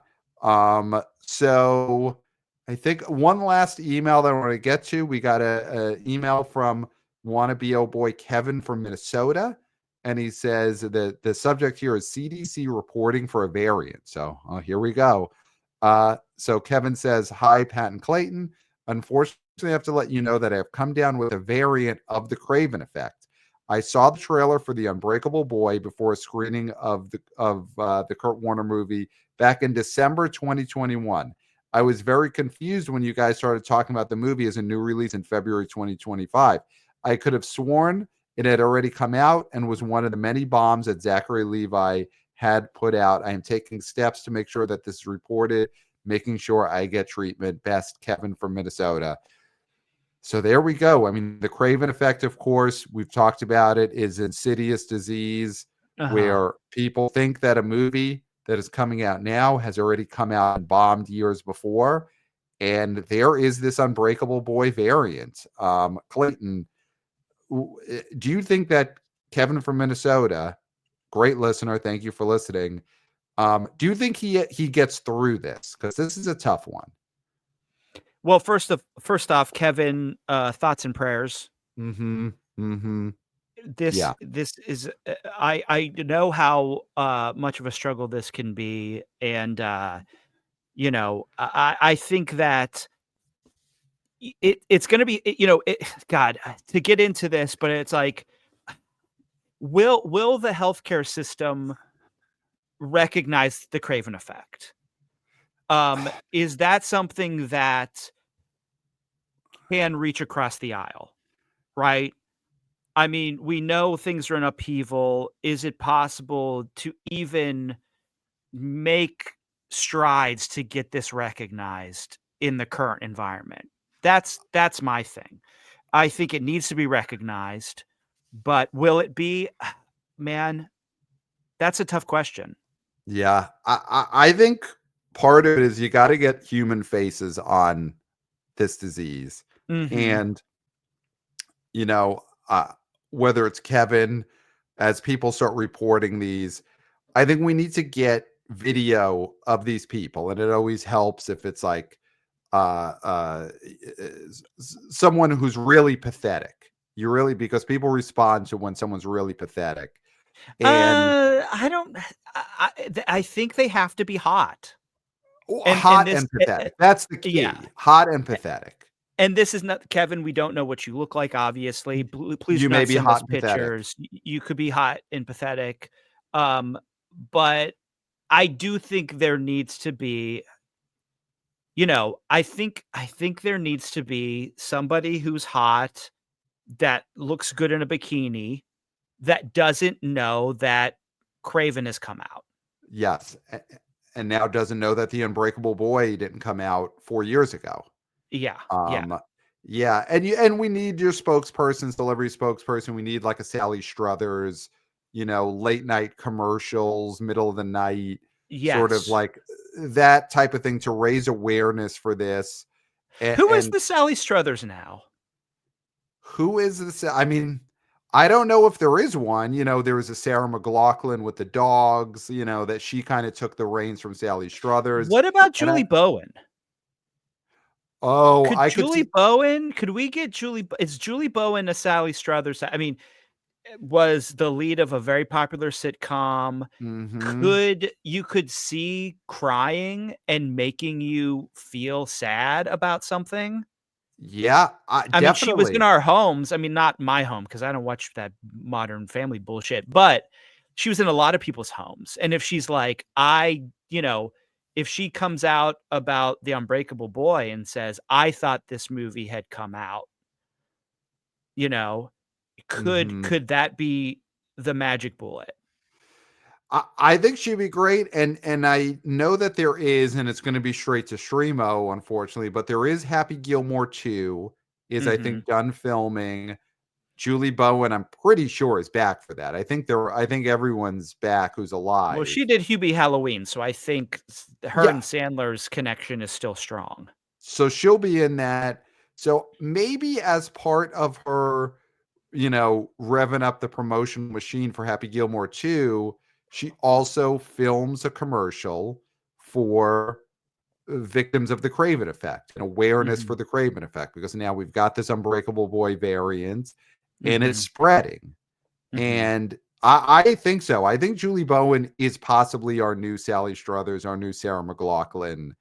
Speaker 2: So I think one last email that I want to get to. We got a email from wannabe old boy Kevin from Minnesota, and he says that the subject here is CDC reporting for a variant. So here we go. So Kevin says, "Hi, Pat and Clayton. Unfortunately, I have to let you know that I have come down with a variant of the Craven effect. I saw the trailer for The Unbreakable Boy before a screening of the Kurt Warner movie back in December 2021. I was very confused when you guys started talking about the movie as a new release in February 2025. I could have sworn it had already come out and was one of the many bombs that Zachary Levi had put out. I am taking steps to make sure that this is reported, making sure I get treatment. Best, Kevin from Minnesota." So there we go. I mean, the Craven effect, of course, we've talked about it, is insidious disease where people think that a movie that is coming out now has already come out and bombed years before. And there is this Unbreakable Boy variant. Clayton, do you think that Kevin from Minnesota, great listener, thank you for listening, do you think he gets through this? Because this is a tough one.
Speaker 1: Well, first off, Kevin, thoughts and prayers.
Speaker 2: Mm-hmm. Mm-hmm.
Speaker 1: This is I know how much of a struggle this can be, and I think that it's going to be God, to get into this, but it's like, will the healthcare system recognize the Craven effect? Is that something that can reach across the aisle, right? I mean, we know things are in upheaval. Is it possible to even make strides to get this recognized in the current environment? That's my thing. I think it needs to be recognized, but will it be? Man, that's a tough question.
Speaker 2: Yeah, I think part of it is you got to get human faces on this disease. And, you know, whether it's Kevin, as people start reporting these, I think we need to get video of these people. And it always helps if it's like someone who's really pathetic. Because people respond to when someone's really pathetic. And
Speaker 1: I think they have to be hot.
Speaker 2: Hot and pathetic. That's the key.
Speaker 1: Yeah.
Speaker 2: Hot and pathetic.
Speaker 1: And this is not, Kevin, we don't know what you look like, obviously. Please
Speaker 2: You
Speaker 1: do
Speaker 2: may
Speaker 1: not
Speaker 2: be
Speaker 1: send
Speaker 2: hot
Speaker 1: us
Speaker 2: and pathetic.
Speaker 1: pictures. You could be hot and pathetic. But I do think there needs to be, you know, I think there needs to be somebody who's hot, that looks good in a bikini, that doesn't know that Craven has come out.
Speaker 2: Yes. And now doesn't know that The Unbreakable Boy didn't come out 4 years ago.
Speaker 1: Yeah.
Speaker 2: Yeah. And we need your spokesperson, celebrity spokesperson. We need like a Sally Struthers, you know, late night commercials, middle of the night, sort of like that type of thing to raise awareness for this.
Speaker 1: Who is the Sally Struthers now?
Speaker 2: Who is this? I mean, I don't know if there is one. You know, there was a Sarah McLachlan with the dogs, you know, that she kind of took the reins from Sally Struthers.
Speaker 1: What about Julie Bowen?
Speaker 2: Oh,
Speaker 1: Could we get Julie? Is Julie Bowen a Sally Struthers? I mean, was the lead of a very popular sitcom. You could see crying and making you feel sad about something.
Speaker 2: Yeah,
Speaker 1: I mean, she was in our homes. I mean, not my home, because I don't watch that Modern Family bullshit, but she was in a lot of people's homes. And if she's like, if she comes out about The Unbreakable Boy and says, I thought this movie had come out, you know, could that be the magic bullet?
Speaker 2: I think she'd be great. And I know that there is, and it's going to be straight to Streamo, unfortunately, but there is Happy Gilmore 2 is, I think, done filming. Julie Bowen, I'm pretty sure, is back for that. I think everyone's back who's alive.
Speaker 1: Well, she did Hubie Halloween, so I think her and Sandler's connection is still strong.
Speaker 2: So she'll be in that. So maybe as part of her, you know, revving up the promotion machine for Happy Gilmore 2, she also films a commercial for victims of the Craven effect and awareness for the Craven effect, because now we've got this Unbreakable Boy variant and it's spreading. And I think so. I think Julie Bowen is possibly our new Sally Struthers, our new Sarah McLachlan.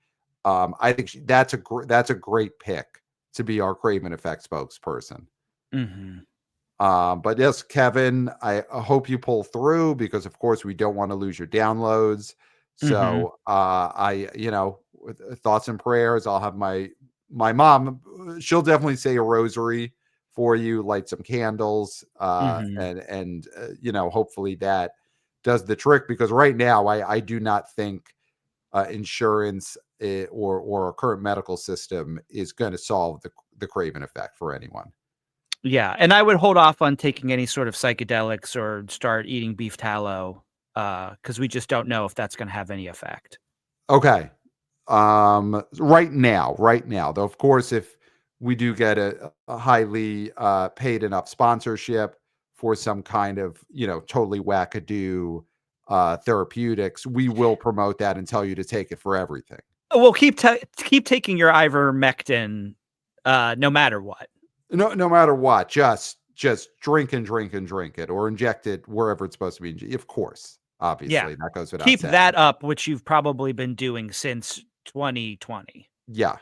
Speaker 2: I think that's a great pick to be our Craven effect spokesperson. But yes, Kevin, I hope you pull through, because of course we don't want to lose your downloads. So with thoughts and prayers, I'll have my mom, she'll definitely say a rosary for you, light some candles, and hopefully that does the trick, because right now I do not think insurance or our current medical system is going to solve the Craven effect for anyone.
Speaker 1: Yeah, and I would hold off on taking any sort of psychedelics or start eating beef tallow, because we just don't know if that's going to have any effect.
Speaker 2: Okay. Right now, though, of course, if we do get a highly paid enough sponsorship for some kind of, totally wackadoo therapeutics, we will promote that and tell you to take it for everything.
Speaker 1: Well, keep taking your ivermectin, no matter what.
Speaker 2: No matter what, just drink it, or inject it wherever it's supposed to be. Of course, obviously, that goes without
Speaker 1: keep
Speaker 2: saying.
Speaker 1: that up, which you've probably been doing since 2020.
Speaker 2: Yeah.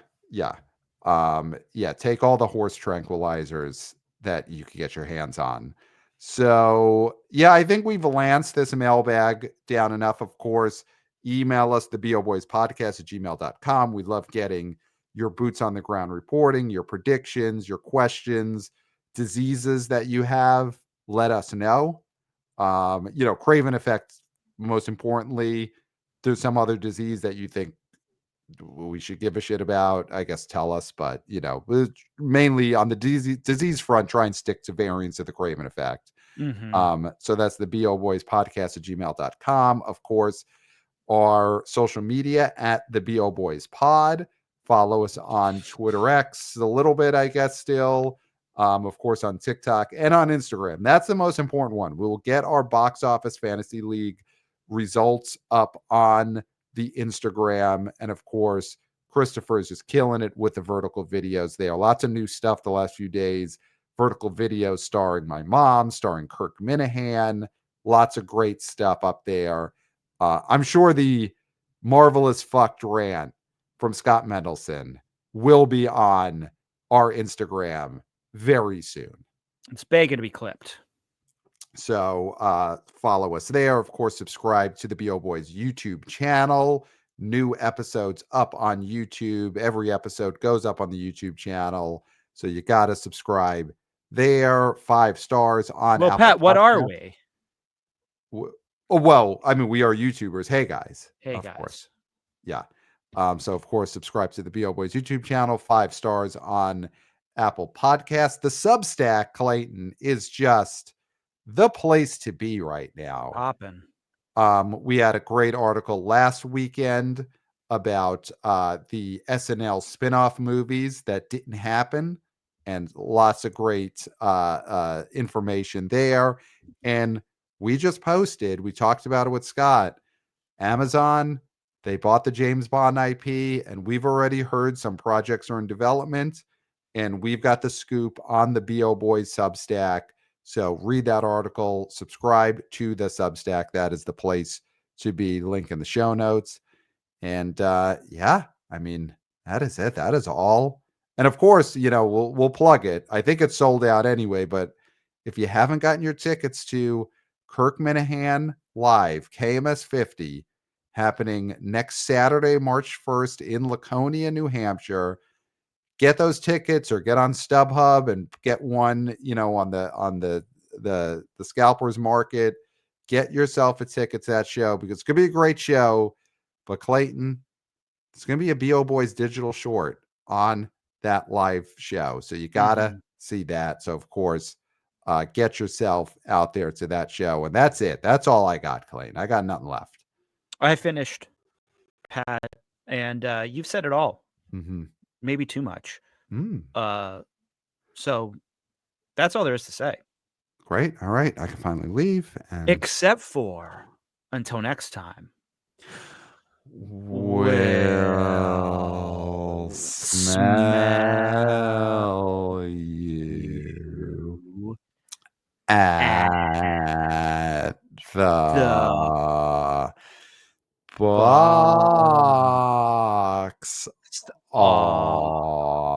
Speaker 2: Take all the horse tranquilizers that you can get your hands on. So I think we've lanced this mailbag down enough. Of course, email us, theboboyspodcast@gmail.com. We love getting your boots on the ground reporting, your predictions, your questions, diseases that you have. Let us know. Craven effect, most importantly. There's some other disease that you think we should give a shit about, I guess tell us, but mainly on the disease front, try and stick to variants of the Craven effect. So that's the boboyspodcast@gmail.com. Of course, our social media at the BO Boys Pod. Follow us on Twitter X a little bit, I guess, still. Of course, on TikTok and on Instagram. That's the most important one. We will get our box office fantasy league results up on the Instagram. And of course, Christopher is just killing it with the vertical videos there. Lots of new stuff the last few days. Vertical videos starring my mom, starring Kirk Minahan. Lots of great stuff up there. I'm sure the marvelous fucked rant from Scott Mendelson will be on our Instagram very soon.
Speaker 1: It's begging to be clipped.
Speaker 2: So follow us there. Of course, subscribe to the BO Boys YouTube channel. New episodes up on YouTube. Every episode goes up on the YouTube channel. So you got to subscribe there. 5 stars on
Speaker 1: Well,
Speaker 2: Apple
Speaker 1: Pat, what are
Speaker 2: Podcasts.
Speaker 1: we?
Speaker 2: Well, I mean, we are YouTubers. Hey, guys.
Speaker 1: Hey,
Speaker 2: of
Speaker 1: guys.
Speaker 2: course. Yeah. So, of course, subscribe to the BO Boys YouTube channel. 5 stars on Apple Podcasts. The Substack, Clayton, is just the place to be right now.
Speaker 1: Poppin'.
Speaker 2: We had a great article last weekend about the SNL spinoff movies that didn't happen, and lots of great information there. And we just posted, we talked about it with Scott. Amazon, they bought the James Bond IP, and we've already heard some projects are in development, and we've got the scoop on the BO Boys Substack. So read that article, subscribe to the Substack. That is the place to be. Link in the show notes. And yeah, I mean, that is it. That is all. And of course, we'll plug it. I think it's sold out anyway, but if you haven't gotten your tickets to Kirk Minahan Live, KMS 50, happening next Saturday, March 1st in Laconia, New Hampshire, get those tickets or get on StubHub and get one, on the scalpers market. Get yourself a ticket to that show because it's going to be a great show. But Clayton, it's going to be a BO Boys digital short on that live show. So you got to see that. So, of course, get yourself out there to that show. And that's it. That's all I got, Clayton. I got nothing left.
Speaker 1: I finished, Pat, and you've said it all.
Speaker 2: Mm-hmm.
Speaker 1: Maybe too much. So that's all there is to say.
Speaker 2: Great. All right. I can finally leave.
Speaker 1: Except for until next time.
Speaker 2: We'll smell you at the box office.